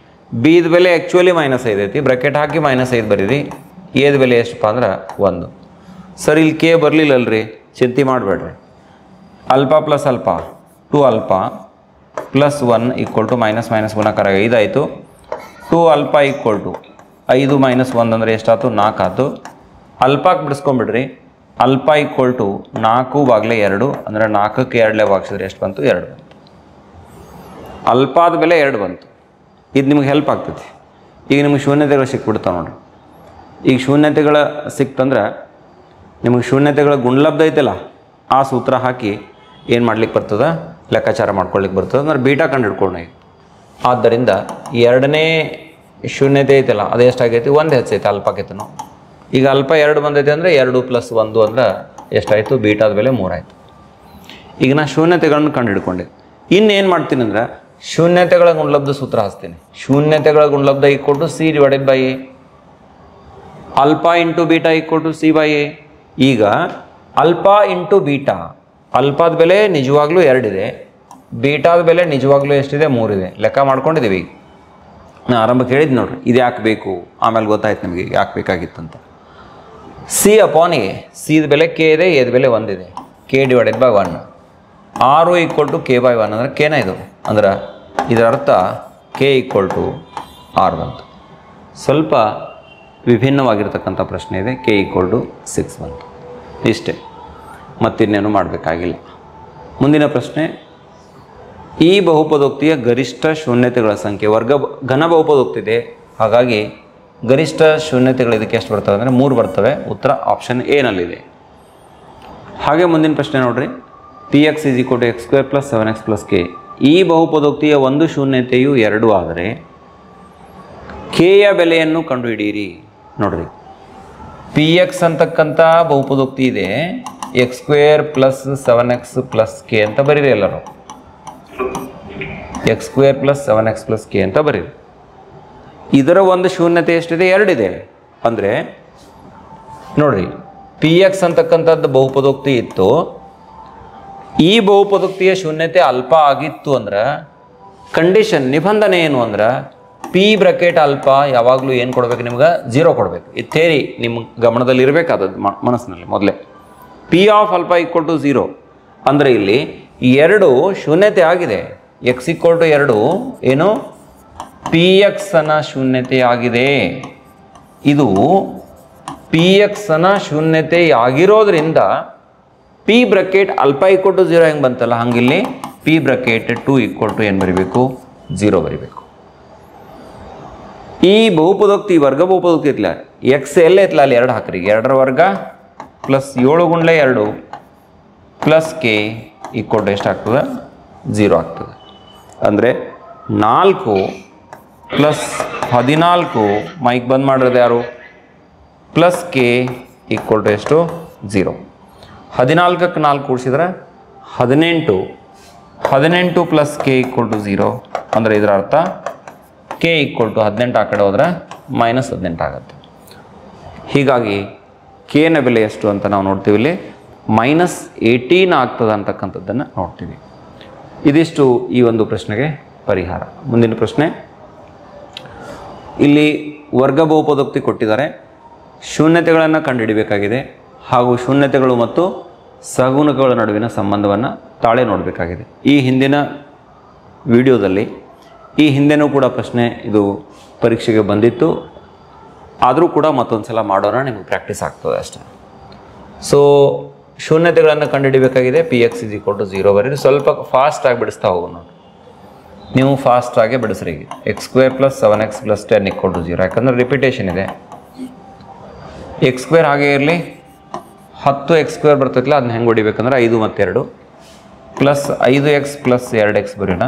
A: ಬಿದ ಬೆಲೆ ಆ್ಯಕ್ಚುಲಿ -5 ಐತಿ, ಬ್ರ್ಯಾಕೆಟ್ ಹಾಕಿ -5 ಬರೀರಿ. ಎದ ಬೆಲೆ ಎಷ್ಟಪ್ಪ ಅಂದ್ರೆ 1. ಸರ್ ಇಲ್ಲಿ ಕೆ ಬರಲಿಲ್ಲಲ್ರಿ, ಚಿಂತೆ ಮಾಡಬೇಡ್ರಿ. ಆಲ್ಫಾ + ಆಲ್ಫಾ 2α + 1 = --- ಗುಣಾಕಾರ 5 ಆಯಿತು. 2α = 5 - 1 ಅಂದರೆ ಎಷ್ಟಾಯ್ತು? 4 ಆಯ್ತು. ಆಲ್ಫಾಕ್ಕೆ ಬಿಡಿಸ್ಕೊಂಬಿಡ್ರಿ. ಆಲ್ಫಾ = 4/2 ಅಂದರೆ 4ಕ್ಕೆ 2 ಭಾಗಿಸಿದ್ರೆ ಎಷ್ಟು ಬಂತು? 2 ಬಂತು. ಆಲ್ಫಾದ ಬೆಲೆ 2 ಬಂತು. ಇದು ನಿಮ್ಗೆ ಹೆಲ್ಪ್ ಆಗ್ತೈತಿ. ಈಗ ನಿಮ್ಗೆ ಶೂನ್ಯತೆಗಳು ಸಿಕ್ಬಿಡ್ತಾವೆ ನೋಡಿರಿ. ಈಗ ಶೂನ್ಯತೆಗಳ ಸಿಕ್ತಂದ್ರೆ ನಿಮಗೆ ಶೂನ್ಯತೆಗಳ ಗುಣಲಬ್ಧ ಐತಲ್ಲ, ಆ ಸೂತ್ರ ಹಾಕಿ ಏನು ಮಾಡ್ಲಿಕ್ಕೆ ಬರ್ತದೆ? ಲೆಕ್ಕಾಚಾರ ಮಾಡ್ಕೊಳ್ಳಿಕ್ಕೆ ಬರ್ತದೆ. ಅಂದ್ರೆ ಬೀಟಾ ಕಂಡು ಹಿಡ್ಕೊಂಡು. ಈಗ ಆದ್ದರಿಂದ 2ನೇ ಶೂನ್ಯತೆ ಐತಲ್ಲ ಅದು ಎಷ್ಟಾಗೈತಿ? 1 ಹೆಚ್ಚೈತೆ ಆಲ್ಫಾಕ್ಕಿಂತನೂ. ಈಗ ಆಲ್ಫಾ 2 ಬಂದೈತೆ ಅಂದರೆ 2 + 1 ಅಂದ್ರೆ ಎಷ್ಟಾಯಿತು? ಬೀಟಾದ ಬೆಲೆ 3 ಆಯಿತು. ಈಗ ನಾನು ಶೂನ್ಯತೆಗಳನ್ನು ಕಂಡು ಹಿಡ್ಕೊಂಡೆ. ಇನ್ನೇನು ಮಾಡ್ತೀನಿ ಅಂದ್ರೆ ಶೂನ್ಯತೆಗಳ ಗುಣಲಬ್ಧ ಸೂತ್ರ ಹಾಸ್ತೀನಿ. ಶೂನ್ಯತೆಗಳ ಗುಣಲಬ್ಧ = c/a. Alpha × beta = c/a. ಈಗ ಆಲ್ಫಾ × ಬೀಟಾ, ಆಲ್ಫಾದ ಬೆಲೆ ನಿಜವಾಗ್ಲೂ 2 ಇದೆ, ಬೀಟಾದ ಬೆಲೆ ನಿಜವಾಗ್ಲೂ ಎಷ್ಟಿದೆ? 3 ಇದೆ. ಲೆಕ್ಕ ಮಾಡ್ಕೊಂಡಿದ್ದೀವಿ. ಈಗ ನಾನು ಆರಂಭಕ್ಕೆ ಹೇಳಿದ್ದು ನೋಡ್ರಿ, ಇದು ಯಾಕೆ ಬೇಕು, ಆಮೇಲೆ ಗೊತ್ತಾಯ್ತು ನಿಮಗೆ ಯಾಕೆ ಬೇಕಾಗಿತ್ತಂತ. c/a, ಸಿದ ಬೆಲೆ k ಇದೆ, ಎದ ಬೆಲೆ 1 ಇದೆ. k/1. 6 = k/1 ಅಂದರೆ ಕೇನ ಇದು ಅಂದ್ರೆ ಇದರ ಅರ್ಥ k = 6 ಬಂತು. ಸ್ವಲ್ಪ ವಿಭಿನ್ನವಾಗಿರ್ತಕ್ಕಂಥ ಪ್ರಶ್ನೆ ಇದೆ. k = 6 ಬಂತು. ಇಷ್ಟೇ, ಮತ್ತಿನ್ನೇನು ಮಾಡಬೇಕಾಗಿಲ್ಲ. ಮುಂದಿನ ಪ್ರಶ್ನೆ, ಈ ಬಹುಪದೋಕ್ತಿಯ ಗರಿಷ್ಠ ಶೂನ್ಯತೆಗಳ ಸಂಖ್ಯೆ. ಘನ ಬಹುಪದೋಕ್ತಿದೆ, ಹಾಗಾಗಿ ಗರಿಷ್ಠ ಶೂನ್ಯತೆಗಳು ಇದಕ್ಕೆ ಎಷ್ಟು ಬರ್ತವೆ ಅಂದರೆ 3 ಬರ್ತವೆ. ಉತ್ತರ ಆಪ್ಷನ್ ಎ ನಲ್ಲಿದೆ. ಹಾಗೆ ಮುಂದಿನ ಪ್ರಶ್ನೆ ನೋಡ್ರಿ. px = x² + 7x + k. ಈ ಬಹುಪದೋಕ್ತಿಯ ಒಂದು ಶೂನ್ಯತೆಯು 2 ಆದರೆ ಕೆಯ ಬೆಲೆಯನ್ನು ಕಂಡುಹಿಡಿಯಿರಿ. ನೋಡ್ರಿ, px ಅಂತಕ್ಕಂಥ ಬಹುಪದೋಕ್ತಿ ಇದೆ, x² + 7x + k ಅಂತ ಬರೀರಿ ಎಲ್ಲರೂ. X square plus 7x plus K ಅಂತ ಬರೀರಿ. ಇದರ ಒಂದು ಶೂನ್ಯತೆ ಎಷ್ಟಿದೆ? 2 ಇದೆ. ಅಂದರೆ ನೋಡಿರಿ, ಪಿ ಎಕ್ಸ್ ಅಂತಕ್ಕಂಥದ್ದು ಬಹುಪದೋಕ್ತಿ ಇತ್ತು. ಈ ಬಹುಪದೋಕ್ತಿಯ ಶೂನ್ಯತೆ ಅಲ್ಪ ಆಗಿತ್ತು ಅಂದ್ರೆ ಕಂಡೀಷನ್, ನಿಬಂಧನೆ ಏನು ಅಂದ್ರೆ ಪಿ ಬ್ರಕೆಟ್ ಅಲ್ಪ ಯಾವಾಗಲೂ ಏನು ಕೊಡಬೇಕು? ನಿಮ್ಗೆ 0 ಕೊಡಬೇಕು. ಇದು ಥೇರಿ ನಿಮ್ಮ ಗಮನದಲ್ಲಿ ಇರಬೇಕಾದದ್ದು ಮನಸ್ಸಿನಲ್ಲಿ ಮೊದಲೇ. ಪಿ ಆಫ್ ಅಲ್ಪ ಈಕ್ವಲ್ ಟು 0 ಅಂದರೆ ಇಲ್ಲಿ 2 ಶೂನ್ಯತೆ ಆಗಿದೆ. ಎಕ್ಸ್ ಈಕ್ವಲ್ ಟು 2 ಏನು? ಪಿ ಎಕ್ಸನ ಶೂನ್ಯತೆ ಆಗಿದೆ. ಇದು ಪಿ ಎಕ್ಸನ ಶೂನ್ಯತೆ ಆಗಿರೋದ್ರಿಂದ ಪಿ ಬ್ರಕೆಟ್ ಅಲ್ಪ ಈಕ್ವಲ್ ಟು 0 ಹೆಂಗೆ ಬಂತಲ್ಲ, ಹಂಗಿಲ್ಲಿ ಪಿ ಬ್ರಕೆಟ್ 2 ಈಕ್ವಲ್ ಟು ಏನು ಬರೀಬೇಕು? 0 ಬರೀಬೇಕು. ಈ ಬಹುಪದೋಕ್ತಿ ವರ್ಗ ಬಹುಪದೋಕ್ತಿ ಇತ್ತಲ್ಲ, ಎಕ್ಸ್ ಎಲ್ಲೇ ಇತ್ತಲ್ಲ ಅಲ್ಲಿ 2 ಹಾಕ್ರಿ. 2 ವರ್ಗ ಪ್ಲಸ್ 7 ಗುಂಡ್ಲೆ 2 ಪ್ಲಸ್ ಕೆ ಈಕ್ವಲ್ ಟು ಎಷ್ಟಾಗ್ತದೆ? 0 ಆಗ್ತದೆ. ಅಂದರೆ 4 ಪ್ಲಸ್ 14 ಮೈಕ್ ಬಂದ್ ಮಾಡಿರೋದು ಯಾರು? ಪ್ಲಸ್ ಕೆ ಈಕ್ವಲ್ ಟು ಎಷ್ಟು? 0. 14ಕ್ಕೆ 4 ಕೂಡಿಸಿದ್ರೆ 18. 18 ಪ್ಲಸ್ ಕೆ ಈಕ್ವಲ್ ಟು 0 ಅಂದರೆ ಇದರ ಅರ್ಥ ಕೆ ಈಕ್ವಲ್ ಟು 18 ಆ ಕಡೆ ಹೋದರೆ -18 ಆಗುತ್ತೆ. ಹೀಗಾಗಿ ಕೆನ ಬೆಲೆ ಎಷ್ಟು ಅಂತ ನಾವು ನೋಡ್ತೀವಿ. ಇಲ್ಲಿ -18 ಆಗ್ತದೆ ಅಂತಕ್ಕಂಥದ್ದನ್ನು ನೋಡ್ತೀವಿ. ಇದಿಷ್ಟು ಈ ಒಂದು ಪ್ರಶ್ನೆಗೆ ಪರಿಹಾರ. ಮುಂದಿನ ಪ್ರಶ್ನೆ, ಇಲ್ಲಿ ವರ್ಗ ಬಹುಪದೋಕ್ತಿ ಕೊಟ್ಟಿದ್ದಾರೆ. ಶೂನ್ಯತೆಗಳನ್ನು ಕಂಡುಹಿಡಿಯಬೇಕಾಗಿದೆ ಹಾಗೂ ಶೂನ್ಯತೆಗಳು ಮತ್ತು ಸಗುಣಕಗಳ ನಡುವಿನ ಸಂಬಂಧವನ್ನು ತಾಳೆ ನೋಡಬೇಕಾಗಿದೆ. ಈ ಹಿಂದಿನ ವಿಡಿಯೋದಲ್ಲಿ ಈ ಹಿಂದೆನೂ ಕೂಡ ಪ್ರಶ್ನೆ ಇದು ಪರೀಕ್ಷೆಗೆ ಬಂದಿತ್ತು. ಆದರೂ ಕೂಡ ಮತ್ತೊಂದು ಸಲ ಮಾಡೋಣ, ನಿಮಗೆ ಪ್ರಾಕ್ಟೀಸ್ ಆಗ್ತದೆ ಅಷ್ಟೇ. ಸೊ ಶೂನ್ಯತೆಗಳನ್ನು ಕಂಡುಹಿಡಿಯಬೇಕಾಗಿದೆ. P X is equal to 0 ಬರೀರಿ. ಸ್ವಲ್ಪ ಫಾಸ್ಟಾಗಿ ಬಿಡಿಸ್ತಾ ಹೋಗೋಣ. ನೀವು ಫಾಸ್ಟಾಗೆ ಬಿಡಿಸ್ರಿ. X square plus 7x plus 10 equal to 0. ಯಾಕಂದರೆ ರಿಪಿಟೇಷನ್ ಇದೆ. ಎಕ್ಸ್ ಸ್ಕ್ವೇರ್ ಹಾಗೆ ಇರಲಿ. 10x ಸ್ಕ್ವೇರ್ ಬರ್ತೈತಿಲ್ಲ, ಅದನ್ನ ಹೆಂಗೆ ಹೊಡಿಬೇಕಂದ್ರೆ 5 ಮತ್ತು 2 ಪ್ಲಸ್ 5x ಪ್ಲಸ್ 2x ಬರೋಣ.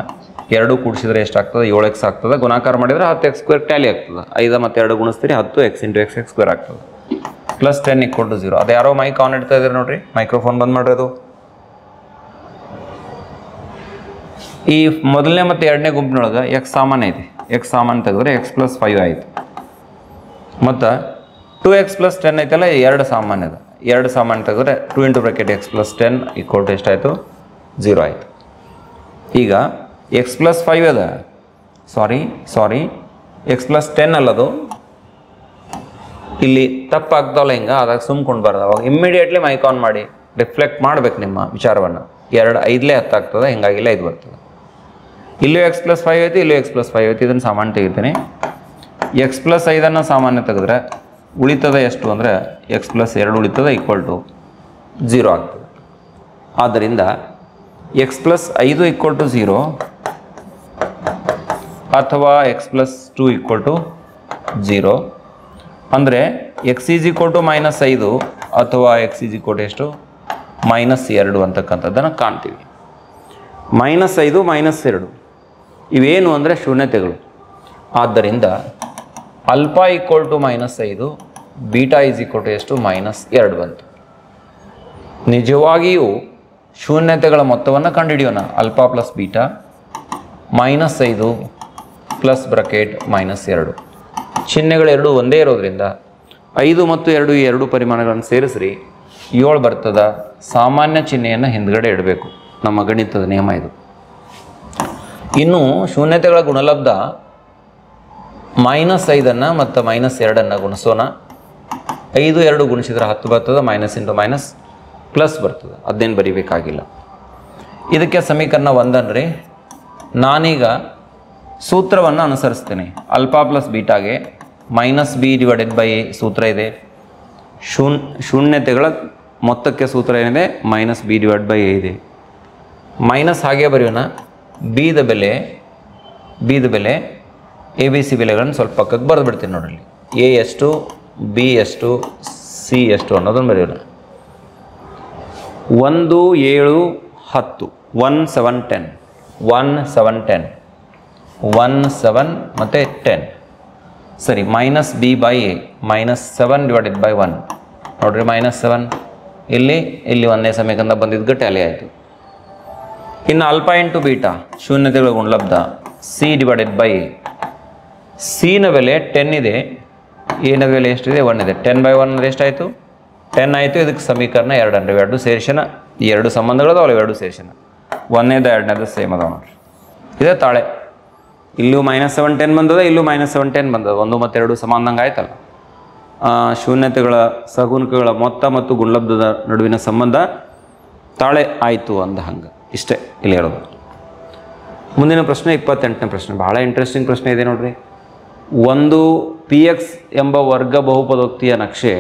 A: 2 ಕೂಡಿಸಿದ್ರೆ ಎಷ್ಟಾಗ್ತದೆ? 7x ಆಗ್ತದೆ. ಗುಣಾಕಾರ ಮಾಡಿದರೆ 10x ಸ್ಕ್ವೇರ್ ಟ್ಯಾಲಿ ಆಗ್ತದೆ. 5 ಮತ್ತು 2 ಗುಣಿಸ್ತೀರಿ 10x ಇಂಟು x ಸ್ಕ್ವೇರ್ ಆಗ್ತದೆ. Plus 10 equal to 0. ಅದು ಯಾರೋ ಮೈಕ್ ಆನ್ ಇಡ್ತಾ ಇದ್ದಾರೆ ನೋಡ್ರಿ. ಮೈಕ್ರೋಫೋನ್ ಬಂದ್ ಮಾಡ್ರಿ. ಅದು ಈ ಮೊದಲನೇ ಮತ್ತು ಎರಡನೇ ಗುಂಪಿನೊಳಗೆ x ಸಾಮಾನ್ಯ ಐತಿ. x ಸಾಮಾನ್ಯ ತೆಗೆದ್ರೆ x ಪ್ಲಸ್ 5 ಆಯಿತು. ಮತ್ತು 2x ಪ್ಲಸ್ 10 ಐತಲ್ಲ, 2 ಸಾಮಾನ್ಯ ಅದ. 2 ಸಾಮಾನ್ಯ ತೆಗೆದ್ರೆ 2 into bracket x plus 10 equal to ಎಷ್ಟಾಯಿತು? 0 ಆಯಿತು. ಈಗ x ಪ್ಲಸ್ 5 ಅದ. ಸಾರಿ x ಪ್ಲಸ್ 10 ಅಲ್ಲದು. ಇಲ್ಲಿ ತಪ್ಪಾಗ್ತಾವಲ್ಲ ಹಿಂಗೆ, ಅದಾಗ ಸುಮ್ಕೊಂಡ್ಬಾರ್ದು. ಅವಾಗ ಇಮ್ಮಿಡಿಯೇಟ್ಲಿ ಮೈಕ್ ಆನ್ ಮಾಡಿ ರಿಫ್ಲೆಕ್ಟ್ ಮಾಡ್ಬೇಕು ನಿಮ್ಮ ವಿಚಾರವನ್ನು. 2 5ಲೇ 10 ಆಗ್ತದೆ, ಹಿಂಗಾಗಿಲ್ಲ 5 ಬರ್ತದೆ. ಇಲ್ಲೂ x ಪ್ಲಸ್ 5 ಐತಿ, ಇಲ್ಲೂ x ಪ್ಲಸ್ 5 ಐತಿ. ಇದನ್ನು ಸಾಮಾನ್ಯ ತೆಗಿತೀನಿ. x ಪ್ಲಸ್ 5ಅನ್ನು ಸಾಮಾನ್ಯ ತೆಗೆದ್ರೆ ಉಳಿತದ ಎಷ್ಟು ಅಂದರೆ x ಪ್ಲಸ್ 2 ಉಳಿತದ ಈಕ್ವಲ್ ಟು 0 ಆಗ್ತದೆ. ಆದ್ದರಿಂದ x ಪ್ಲಸ್ 5 ಈಕ್ವಲ್ ಟು 0 ಅಥವಾ x ಪ್ಲಸ್ 2 ಈಕ್ವಲ್ ಟು 0 ಅಂದರೆ x ಈಸ್ ಈಕ್ವಲ್ ಟು -5 ಅಥವಾ x ಈಸ್ ಈಕ್ವಲ್ ಟು ಎಷ್ಟು? -2 ಅಂತಕ್ಕಂಥದ್ದನ್ನು ಕಾಣ್ತೀವಿ. -5 -2 ಇವೇನು ಅಂದರೆ ಶೂನ್ಯತೆಗಳು. ಆದ್ದರಿಂದ alpha equal to -5, beta is equal to ಎಷ್ಟು? -2 ಬಂತು. ನಿಜವಾಗಿಯೂ ಶೂನ್ಯತೆಗಳ ಮೊತ್ತವನ್ನು ಕಂಡುಹಿಡಿಯೋಣ. Alpha plus beta -5 plus bracket -2. ಚಿಹ್ನೆಗಳೆರಡು ಒಂದೇ ಇರೋದ್ರಿಂದ 5 ಮತ್ತು 2 ಈ 2 ಪರಿಮಾಣಗಳನ್ನು ಸೇರಿಸ್ರಿ 7 ಬರ್ತದ. ಸಾಮಾನ್ಯ ಚಿಹ್ನೆಯನ್ನು ಹಿಂದ್ಗಡೆ ಇಡಬೇಕು. ನಮ್ಮ ಗಣಿತದ ನಿಯಮ ಇದು. ಇನ್ನು ಶೂನ್ಯತೆಗಳ ಗುಣಲಬ್ಧ -5 ಮತ್ತು -2 ಗುಣಿಸೋಣ. 5 2 ಗುಣಿಸಿದ್ರೆ 10 ಬರ್ತದೆ. ಮೈನಸ್ ಇಂಟು ಮೈನಸ್ ಪ್ಲಸ್ ಬರ್ತದೆ. ಅದೇನು ಬರೀಬೇಕಾಗಿಲ್ಲ. ಇದಕ್ಕೆ ಸಮೀಕರಣ 1 ಅನ್ರಿ. ನಾನೀಗ ಸೂತ್ರವನ್ನು ಅನುಸರಿಸ್ತೇನೆ. ಅಲ್ಫಾ ಪ್ಲಸ್ ಬೀಟಾಗೆ -b/a ಸೂತ್ರ ಇದೆ. ಶೂನ್ಯತೆಗಳ ಮೊತ್ತಕ್ಕೆ ಸೂತ್ರ ಏನಿದೆ? -b/a ಇದೆ. ಮೈನಸ್ ಹಾಗೆ ಬರೆಯೋಣ. ಬಿದ ಬೆಲೆ ABC ಬೆಲೆಗಳನ್ನು ಸ್ವಲ್ಪ ಪಕ್ಕಕ್ಕೆ ಬರೆದು ಬಿಡ್ತೀನಿ ನೋಡ್ರಿ. A ಎಷ್ಟು, B ಎಷ್ಟು, C ಎಷ್ಟು ಅನ್ನೋದನ್ನು ಬರೆಯೋಣ. 1 7 10 1 7 10 1 7 10 1 7 ಮತ್ತು 10 ಸರಿ. -b/a -7/1 ನೋಡ್ರಿ. -7 ಇಲ್ಲಿ ಒಂದೇ ಸಮೀಕರಣ ಬಂದಿದ್ದು ಟ್ಯಾಲಿ ಆಯಿತು. ಇನ್ನು ಆಲ್ಫಾ ಇಂಟು ಬೀಟಾ ಶೂನ್ಯತೆಗಳ ಗುಣಲಬ್ಧ ಸಿ ಡಿವೈಡೆಡ್ ಬೈ ಸಿನ ಬೆಲೆ 10 ಇದೆ, ಏನ ಬೆಲೆ ಎಷ್ಟಿದೆ 1 ಇದೆ. 10/1 ಅಂದರೆ ಎಷ್ಟಾಯಿತು 10 ಆಯಿತು. ಇದಕ್ಕೆ ಸಮೀಕರಣ 2 ಅಂದರೆ ಎರಡು ಸೇರಿಸೋಣ. ಈ ಎರಡು ಸಂಬಂಧಗಳದಾವಲ್ಲ ಇವೆರಡು ಸೇರಿಸೋಣ. ಒಂದನೇದು ಎರಡನೇದು ಸೇಮ್ ಅದಾವ ನೋಡ್ರಿ. ಇದೇ ತಾಳೆ. ಇಲ್ಲೂ -7 10 ಬಂದದ, ಇಲ್ಲೂ -7 10 ಬಂದದ. 1 ಮತ್ತು 2 ಸಮಾನದಂಗೆ ಆಯ್ತಲ್ಲ. ಶೂನ್ಯತೆಗಳ ಸಗುಣಕಗಳ ಮೊತ್ತ ಮತ್ತು ಗುಣಲಬ್ಧದ ನಡುವಿನ ಸಂಬಂಧ ತಾಳೆ ಆಯಿತು ಅಂದ ಹಂಗೆ. ಇಷ್ಟೇ ಇಲ್ಲಿ ಹೇಳೋದು. ಮುಂದಿನ ಪ್ರಶ್ನೆ 28ನೇ ಪ್ರಶ್ನೆ. ಭಾಳ ಇಂಟ್ರೆಸ್ಟಿಂಗ್ ಪ್ರಶ್ನೆ ಇದೆ ನೋಡ್ರಿ. ಒಂದು PX ಎಂಬ ವರ್ಗ ಬಹುಪದೋಕ್ತಿಯ ನಕ್ಷೆ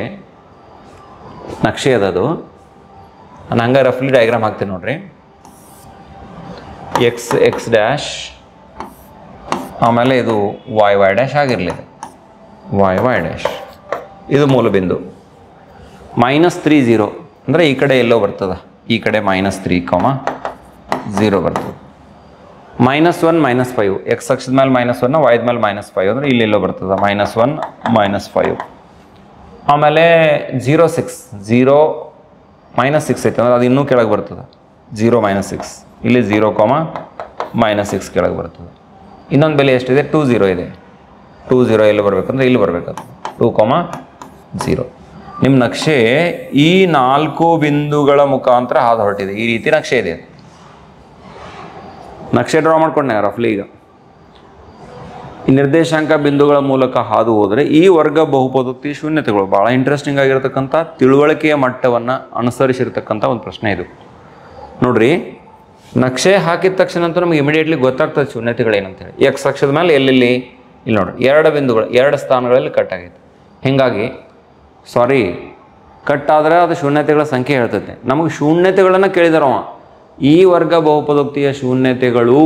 A: ಅದದು. ನಾನು ಹಂಗೆ ರಫ್ಲಿ ಡಯಾಗ್ರಾಮ್ ಹಾಕ್ತೀನಿ ನೋಡ್ರಿ. x ಡ್ಯಾಶ್, ಆಮೇಲೆ ಇದು y ಡ್ಯಾಶ್ ಆಗಿರಲಿ. y ಡ್ಯಾಶ್ ಇದು ಮೂಲ ಬಿಂದು. -3 0 ಅಂದರೆ ಈ ಕಡೆ ಎಲ್ಲೋ ಬರ್ತದೆ. ಈ ಕಡೆ -3, -0 ಬರ್ತದೆ. -1 -5 ಎಕ್ಸ್ ಅಕ್ಷದ ಮೇಲೆ -1 ವೈದ ಮೇಲೆ -5 ಅಂದರೆ ಇಲ್ಲೆಲ್ಲೋ ಬರ್ತದೆ. -1 -5. ಆಮೇಲೆ 0 6 0 -6 ಐತೆ ಅಂದ್ರೆ ಅದು ಇನ್ನೂ ಕೆಳಗೆ ಬರ್ತದೆ. 0 -6 ಇಲ್ಲಿ 0, -6 ಕೆಳಗೆ ಬರ್ತದೆ. ಇನ್ನೊಂದು ಬೆಲೆ ಎಷ್ಟಿದೆ 2 0 ಇದೆ. 2 0 ಎಲ್ಲಿ ಬರಬೇಕಂದ್ರೆ ಇಲ್ಲಿ ಬರಬೇಕದು 2, 0. ನಿಮ್ಮ ನಕ್ಷೆ ಈ 4 ಬಿಂದುಗಳ ಮುಖಾಂತರ ಹಾದು ಹೊರಟಿದೆ. ಈ ರೀತಿ ನಕ್ಷೆ ಇದೆ. ನಕ್ಷೆ ಡ್ರಾ ಮಾಡ್ಕೊಂಡೆ ರಫ್ಲಿ. ಈಗ ಈ ನಿರ್ದೇಶಾಂಕ ಬಿಂದುಗಳ ಮೂಲಕ ಹಾದು ಹೋದರೆ ಈ ವರ್ಗ ಬಹುಪದೋಕ್ತಿ ಶೂನ್ಯತೆಗಳು ಭಾಳ ಇಂಟ್ರೆಸ್ಟಿಂಗ್ ಆಗಿರತಕ್ಕಂಥ ತಿಳುವಳಿಕೆಯ ಮಟ್ಟವನ್ನು ಅನುಸರಿಸಿರ್ತಕ್ಕಂಥ ಒಂದು ಪ್ರಶ್ನೆ ಇದು ನೋಡ್ರಿ. ನಕ್ಷೆ ಹಾಕಿದ ತಕ್ಷಣ ಅಂತೂ ನಮಗೆ ಇಮಿಡಿಯೇಟ್ಲಿ ಗೊತ್ತಾಗ್ತದೆ ಶೂನ್ಯತೆಗಳೇನಂತೇಳಿ. ಎಕ್ಸ್ ಅಕ್ಷದ ಮೇಲೆ ಎಲ್ಲೆಲ್ಲಿ ಇಲ್ಲಿ ನೋಡ್ರಿ 2 ಬಿಂದುಗಳು 2 ಸ್ಥಾನಗಳಲ್ಲಿ ಕಟ್ ಆಗೈತೆ. ಹೀಗಾಗಿ ಕಟ್ ಆದರೆ ಅದು ಶೂನ್ಯತೆಗಳ ಸಂಖ್ಯೆ ಹೇಳ್ತೈತೆ. ನಮಗೆ ಶೂನ್ಯತೆಗಳನ್ನು ಕೇಳಿದಾರವ. ಈ ವರ್ಗ ಬಹುಪದೋಕ್ತಿಯ ಶೂನ್ಯತೆಗಳು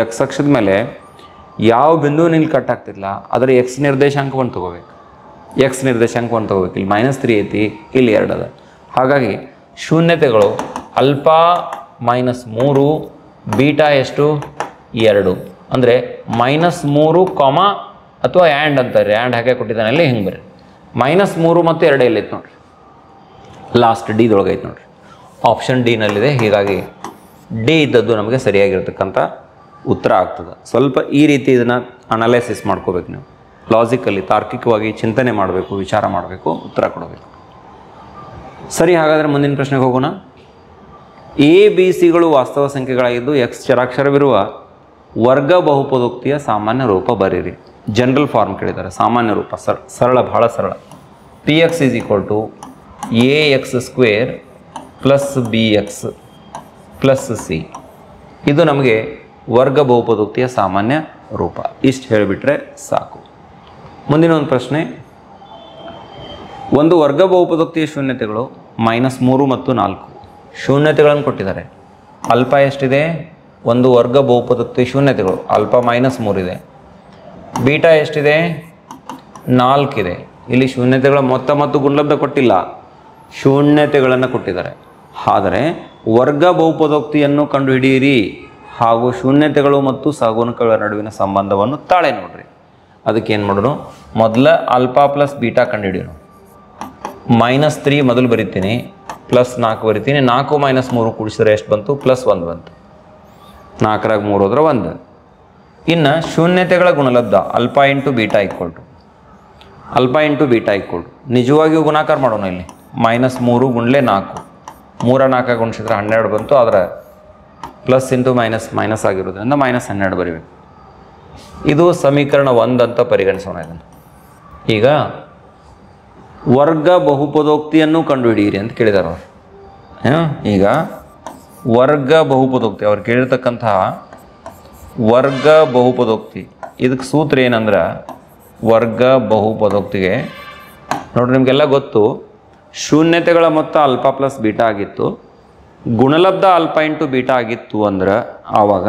A: ಎಕ್ಸ್ ಅಕ್ಷದ ಮೇಲೆ ಯಾವ ಬಿಂದು ಇಲ್ಲಿ ಕಟ್ ಆಗ್ತಿಲ್ಲ ಅದರ ಎಕ್ಸ್ ನಿರ್ದೇಶಾಂಕವನ್ನು ತೊಗೋಬೇಕು. ಇಲ್ಲಿ -3 ಐತಿ, ಇಲ್ಲಿ 2 ಅದ. ಹಾಗಾಗಿ ಶೂನ್ಯತೆಗಳು ಅಲ್ಫಾ -3 ಬೀಟಾ ಎಷ್ಟು 2 ಅಂದರೆ -3, ಅಥವಾ ಆ್ಯಂಡ್ ಅಂತಾರೆ. ಆ್ಯಂಡ್ ಹಾಗೆ ಕೊಟ್ಟಿದ್ದಾನೆ ಅಲ್ಲಿ ಹಿಂಗೆ ಬರ್ರಿ. -3 ಮತ್ತು 2 ಎಲ್ಲೈತೆ ನೋಡ್ರಿ. ಲಾಸ್ಟ್ ಡಿ ದೊಳಗೈತೆ ನೋಡ್ರಿ. ಆಪ್ಷನ್ ಡಿನಲ್ಲಿದೆ. ಹೀಗಾಗಿ ಡಿ ಇದ್ದದ್ದು ನಮಗೆ ಸರಿಯಾಗಿರ್ತಕ್ಕಂಥ ಉತ್ತರ ಆಗ್ತದೆ. ಸ್ವಲ್ಪ ಈ ರೀತಿ ಇದನ್ನು ಅನಲೈಸಿಸ್ ಮಾಡ್ಕೋಬೇಕು ನೀವು. ಲಾಜಿಕಲಿ ತಾರ್ಕಿಕವಾಗಿ ಚಿಂತನೆ ಮಾಡಬೇಕು, ವಿಚಾರ ಮಾಡಬೇಕು, ಉತ್ತರ ಕೊಡಬೇಕು. ಸರಿ, ಹಾಗಾದರೆ ಮುಂದಿನ ಪ್ರಶ್ನೆಗೆ ಹೋಗೋಣ. ABC ಗಳು ವಾಸ್ತವ ಸಂಖ್ಯೆಗಳಾಗಿದ್ದು ಎಕ್ಸ್ ಚರಾಕ್ಷರವಿರುವ ವರ್ಗ ಬಹುಪದೋಕ್ತಿಯ ಸಾಮಾನ್ಯ ರೂಪ ಬರೀರಿ. ಜನರಲ್ ಫಾರ್ಮ್ ಕೇಳಿದ್ದಾರೆ. ಸಾಮಾನ್ಯ ರೂಪ ಸರಳ, ಬಹಳ ಸರಳ. PX = AX² + BX + C. ಇದು ನಮಗೆ ವರ್ಗ ಬಹುಪದೋಕ್ತಿಯ ಸಾಮಾನ್ಯ ರೂಪ. ಇಷ್ಟು ಹೇಳಿಬಿಟ್ರೆ ಸಾಕು. ಮುಂದಿನ ಒಂದು ಪ್ರಶ್ನೆ. ಒಂದು ವರ್ಗ ಬಹುಪದೋಕ್ತಿಯ ಶೂನ್ಯತೆಗಳು -3 ಮತ್ತು 4 ಶೂನ್ಯತೆಗಳನ್ನು ಕೊಟ್ಟಿದ್ದಾರೆ. ಅಲ್ಫಾ ಎಷ್ಟಿದೆ? ಒಂದು ವರ್ಗ ಬಹುಪದೋಕ್ತಿ ಶೂನ್ಯತೆಗಳು ಅಲ್ಫಾ -3 ಇದೆ. ಬೀಟಾ ಎಷ್ಟಿದೆ? 4 ಇದೆ. ಇಲ್ಲಿ ಶೂನ್ಯತೆಗಳ ಮೊತ್ತ ಮತ್ತು ಗುಣಲಬ್ಧ ಕೊಟ್ಟಿಲ್ಲ, ಶೂನ್ಯತೆಗಳನ್ನು ಕೊಟ್ಟಿದ್ದಾರೆ. ಆದರೆ ವರ್ಗ ಬಹುಪದೋಕ್ತಿಯನ್ನು ಕಂಡುಹಿಡಿಯಿರಿ ಹಾಗೂ ಶೂನ್ಯತೆಗಳು ಮತ್ತು ಸಗುಣಕಗಳ ನಡುವಿನ ಸಂಬಂಧವನ್ನು ತಾಳೆ ನೋಡ್ರಿ. ಅದಕ್ಕೆ ಏನು ಮಾಡೋಣ? ಮೊದಲ ಅಲ್ಫಾ ಪ್ಲಸ್ ಬೀಟಾ ಕಂಡುಹಿಡಿಯೋಣ. -3 ಮೊದಲು ಬರಿತೀನಿ, +4 ಬರಿತೀನಿ. 4 - 3 ಕೂಡಿಸಿದ್ರೆ ಎಷ್ಟು ಬಂತು? +1 ಬಂತು. 4 3 ಹೋದ್ರೆ 1. ಇನ್ನು ಶೂನ್ಯತೆಗಳ ಗುಣಲಬ್ಧ ಅಲ್ಫಾ ಇಂಟು ಬೀಟಾ ಇಕ್ವಲ್ ನಿಜವಾಗಿಯೂ ಗುಣಾಕಾರ ಮಾಡೋಣ. ಇಲ್ಲಿ -3 × 4 3 4 ಗುಣಿಸಿದ್ರೆ 12 ಬಂತು. ಆದರೆ ಪ್ಲಸ್ ಇಂಟು ಮೈನಸ್ ಆಗಿರೋದ್ರಿಂದ -12 ಬರೀಬೇಕು. ಇದು ಸಮೀಕರಣ 1 ಅಂತ ಪರಿಗಣಿಸೋಣ ಇದನ್ನು. ಈಗ ವರ್ಗ ಬಹುಪದೋಕ್ತಿಯನ್ನು ಕಂಡುಹಿಡಿಯಿರಿ ಅಂತ ಕೇಳಿದಾರೆ ಅವರು. ಈಗ ವರ್ಗ ಬಹುಪದೋಕ್ತಿ ಅವ್ರು ಕೇಳಿರ್ತಕ್ಕಂತಹ ವರ್ಗ ಬಹುಪದೋಕ್ತಿ ಇದಕ್ಕೆ ಸೂತ್ರ ಏನಂದ್ರೆ, ವರ್ಗ ಬಹುಪದೋಕ್ತಿಗೆ ನೋಡ್ರಿ ನಿಮಗೆಲ್ಲ ಗೊತ್ತು, ಶೂನ್ಯತೆಗಳ ಮೊತ್ತ ಅಲ್ಫಾ ಪ್ಲಸ್ ಬೀಟಾ ಆಗಿತ್ತು, ಗುಣಲಬ್ಧ ಅಲ್ಫಾ ಇಂಟು ಬೀಟಾ ಆಗಿತ್ತು ಅಂದ್ರೆ ಆವಾಗ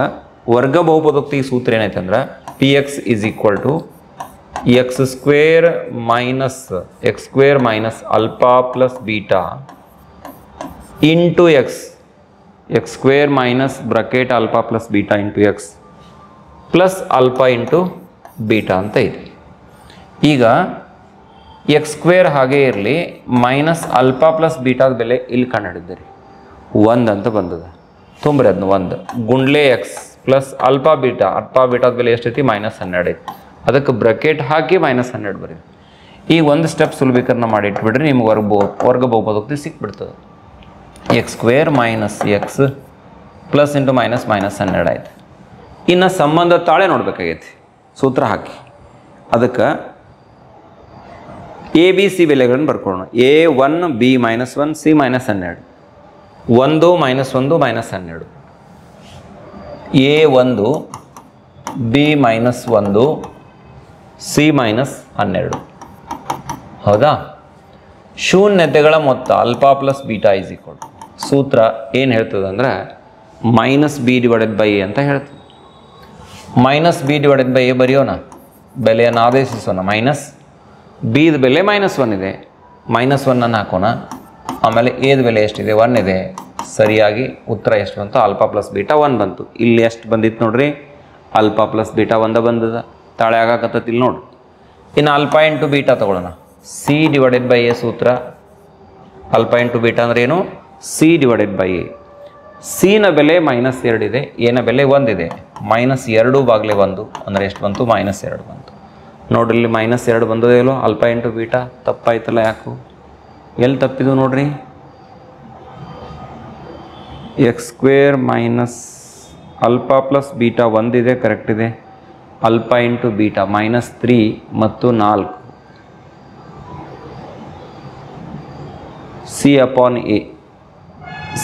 A: ವರ್ಗ ಬಹುಪದೋಕ್ತಿ ಸೂತ್ರ ಏನೈತೆ ಅಂದ್ರೆ PX = x² - alpha plus beta into x² - bracket alpha plus beta into x plus alpha into beta ಅಂತ ಇದೆ. ಈಗ x² ಹಾಗೇ ಇರಲಿ, ಮೈನಸ್ ಅಲ್ಫಾ ಪ್ಲಸ್ ಬೀಟಾದ ಬೆಲೆ ಇಲ್ಲಿ ಕಂಡುಹಿಡಿದಿರಿ. 1 ಅಂತ ಬಂದದ. ತುಂಬ್ರಿ ಅದನ್ನ 1 ಗುಂಡ್ಲೆ ಎಕ್ಸ್ ಪ್ಲಸ್ ಅಲ್ಫಾ ಬೀಟಾದ ಬೆಲೆ ಎಷ್ಟೈತಿ -12 ಐತಿ. ಅದಕ್ಕೆ ಬ್ರಕೆಟ್ ಹಾಕಿ -12 ಬರೀ. ಈಗ ಒಂದು ಸ್ಟೆಪ್ ಸುಲಭೀಕರಣ ಮಾಡಿ ಇಟ್ಬಿಡ್ರಿ, ನಿಮ್ಗೆ ವರ್ಗ ಬಹುಪದೋಕ್ತಿ ಸಿಕ್ಬಿಡ್ತದೆ. x² - x plus into minus -12 ಆಯ್ತು. ಇನ್ನು ಸಂಬಂಧ ತಾಳೆ ನೋಡ್ಬೇಕಾಗೈತಿ ಸೂತ್ರ ಹಾಕಿ. ಅದಕ್ಕೆ ABC ಬೆಲೆಗಳನ್ನು ಬರ್ಕೊಳ್ಳೋಣ. A1 B-1 C-12 1 -1 -12 A1 B-1 C-12 ಹೌದಾ. ಶೂನ್ಯತೆಗಳ ಮೊತ್ತ alpha plus beta is equal ಸೂತ್ರ ಏನು ಹೇಳ್ತದೆ ಅಂದರೆ -B/A ಅಂತ ಹೇಳ್ತದೆ. -B/A ಬರೆಯೋಣ, ಬೆಲೆಯನ್ನು ಆದೇಶಿಸೋಣ. ಮೈನಸ್ ಬಿದ ಬೆಲೆ -1 ಇದೆ, -1 ಹಾಕೋಣ. ಆಮೇಲೆ ಎದ ಬೆಲೆ ಎಷ್ಟಿದೆ? 1 ಇದೆ. ಸರಿಯಾಗಿ ಉತ್ತರ ಎಷ್ಟು ಬಂತು? ಆಲ್ಫಾ ಪ್ಲಸ್ ಬೀಟಾ 1 ಬಂತು. ಇಲ್ಲಿ ಎಷ್ಟು ಬಂದಿತ್ತು ನೋಡ್ರಿ? ಆಲ್ಫಾ ಪ್ಲಸ್ ಬೀಟಾ 1 ಬಂದದ. ತಾಳೆ ಆಗಾಕತ್ತೈತಿ ಇಲ್ಲಿ ನೋಡ್ರಿ. ಇನ್ನು ಆಲ್ಫಾ ಇಂಟು ಬೀಟಾ ತೊಗೊಳ್ಳೋಣ. C/A ಸೂತ್ರ. ಆಲ್ಫಾ ಇಂಟು ಬೀಟಾ ಅಂದ್ರೆ ಏನು? C/A. ಸಿನ ಬೆಲೆ -2 ಇದೆ, ಎನ ಬೆಲೆ 1 ಇದೆ. -2/1 ಅಂದರೆ ಎಷ್ಟು ಬಂತು? -2 ಬಂತು. ನೋಡ್ರಿ ಇಲ್ಲಿ -2 ಬಂದದೇ ಇಲ್ಲೋ? ಆಲ್ಫಾ ಇಂಟು ಬೀಟಾ ತಪ್ಪಾಯ್ತಲ್ಲ. ಯಾಕು? ಎಲ್ಲಿ ತಪ್ಪಿದು ನೋಡ್ರಿ? x² minus alpha plus beta 1 ಇದೆ, ಕರೆಕ್ಟ್ ಇದೆ. ಆಲ್ಫಾ ಇಂಟು ಬೀಟಾ -3 ಮತ್ತು 4 C/A.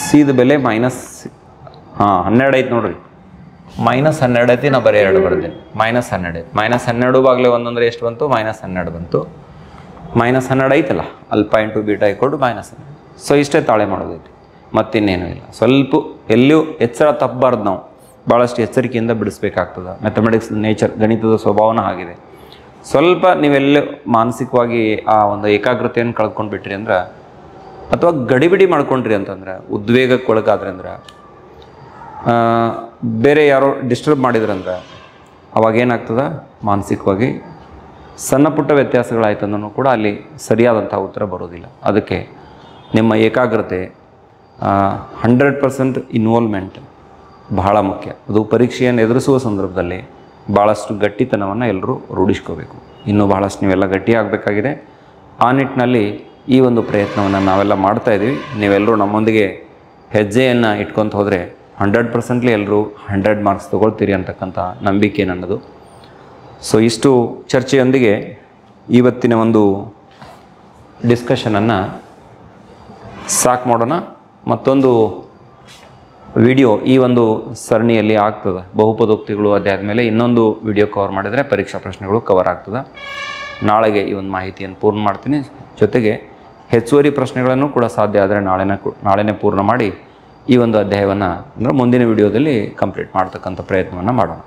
A: ಸಿದ ಬೆಲೆ -12 ಐತಿ ನೋಡ್ರಿ. -12 ಐತಿ, ನಾ ಬರೀ 2 ಬರ್ತೀನಿ. -12 -12/1 ಅಂದರೆ ಎಷ್ಟು ಬಂತು? -12 ಬಂತು. -12 ಐತಲ್ಲ, ಆಲ್ಫಾ ಇಂಟು ಬೀಟಾ -12. ಸೊ ಇಷ್ಟೇ ತಾಳೆ ಮಾಡೋದೈತಿ, ಮತ್ತಿನ್ನೇನು ಇಲ್ಲ. ಸ್ವಲ್ಪ ಎಲ್ಲಿಯೂ ಎಚ್ಚರ ತಪ್ಪಬಾರ್ದು. ನಾವು ಭಾಳಷ್ಟು ಎಚ್ಚರಿಕೆಯಿಂದ ಬಿಡಿಸ್ಬೇಕಾಗ್ತದೆ. ಮ್ಯಾಥಮೆಟಿಕ್ಸ್ ನೇಚರ್, ಗಣಿತದ ಸ್ವಭಾವನ ಆಗಿದೆ. ಸ್ವಲ್ಪ ನೀವೆಲ್ಲೂ ಮಾನಸಿಕವಾಗಿ ಆ ಒಂದು ಏಕಾಗ್ರತೆಯನ್ನು ಕಳ್ಕೊಂಡು ಬಿಟ್ರಿ ಅಂದ್ರೆ, ಅಥವಾ ಗಡಿಬಿಡಿ ಮಾಡ್ಕೊಂಡ್ರಿ ಅಂತಂದ್ರೆ, ಉದ್ವೇಗಕ್ಕೆ ಒಳಗಾದ್ರಿ ಅಂದ್ರೆ, ಬೇರೆ ಯಾರೋ ಡಿಸ್ಟರ್ಬ್ ಮಾಡಿದ್ರಂದ್ರೆ, ಅವಾಗೇನಾಗ್ತದೆ? ಮಾನಸಿಕವಾಗಿ ಸಣ್ಣ ಪುಟ್ಟ ವ್ಯತ್ಯಾಸಗಳಾಯ್ತು ಅಂದ್ರೂ ಕೂಡ ಅಲ್ಲಿ ಸರಿಯಾದಂಥ ಉತ್ತರ ಬರೋದಿಲ್ಲ. ಅದಕ್ಕೆ ನಿಮ್ಮ ಏಕಾಗ್ರತೆ, 100% ಇನ್ವಾಲ್ವ್ಮೆಂಟ್ ಬಹಳ ಮುಖ್ಯ. ಅದು ಪರೀಕ್ಷೆಯನ್ನು ಎದುರಿಸುವ ಸಂದರ್ಭದಲ್ಲಿ ಭಾಳಷ್ಟು ಗಟ್ಟಿತನವನ್ನು ಎಲ್ಲರೂ ರೂಢಿಸ್ಕೋಬೇಕು. ಇನ್ನೂ ಭಾಳಷ್ಟು ನೀವೆಲ್ಲ ಗಟ್ಟಿಯಾಗಬೇಕಾಗಿದೆ. ಆ ನಿಟ್ಟಿನಲ್ಲಿ ಈ ಒಂದು ಪ್ರಯತ್ನವನ್ನು ನಾವೆಲ್ಲ ಮಾಡ್ತಾಯಿದ್ದೀವಿ. ನೀವೆಲ್ಲರೂ ನಮ್ಮೊಂದಿಗೆ ಹೆಜ್ಜೆಯನ್ನು ಇಟ್ಕೊತ ಹೋದರೆ 100% ಎಲ್ಲರೂ 100 ಮಾರ್ಕ್ಸ್ ತೊಗೊಳ್ತೀರಿ ಅಂತಕ್ಕಂಥ ನಂಬಿಕೆ ನನ್ನದು. ಸೊ ಇಷ್ಟು ಚರ್ಚೆಯೊಂದಿಗೆ ಇವತ್ತಿನ ಒಂದು ಡಿಸ್ಕಷನನ್ನು ಸಾಕು ಮಾಡೋಣ. ಮತ್ತೊಂದು ವಿಡಿಯೋ ಈ ಒಂದು ಸರಣಿಯಲ್ಲಿ ಆಗ್ತದೆ. ಬಹುಪದೋಕ್ತಿಗಳು ಅದಾದ ಮೇಲೆ ಇನ್ನೊಂದು ವಿಡಿಯೋ ಕವರ್ ಮಾಡಿದರೆ ಪರೀಕ್ಷಾ ಪ್ರಶ್ನೆಗಳು ಕವರ್ ಆಗ್ತದೆ. ನಾಳೆಗೆ ಈ ಒಂದು ಮಾಹಿತಿಯನ್ನು ಪೂರ್ಣ ಮಾಡ್ತೀನಿ. ಜೊತೆಗೆ ಹೆಚ್ಚುವರಿ ಪ್ರಶ್ನೆಗಳನ್ನು ಕೂಡ ಸಾಧ್ಯ ಆದರೆ ನಾಳೆನೇ ಪೂರ್ಣ ಮಾಡಿ ಈ ಒಂದು ಅಧ್ಯಾಯವನ್ನು ಅಂದರೆ ಮುಂದಿನ ವಿಡಿಯೋದಲ್ಲಿ ಕಂಪ್ಲೀಟ್ ಮಾಡ್ತಕ್ಕಂಥ ಪ್ರಯತ್ನವನ್ನು ಮಾಡೋಣ.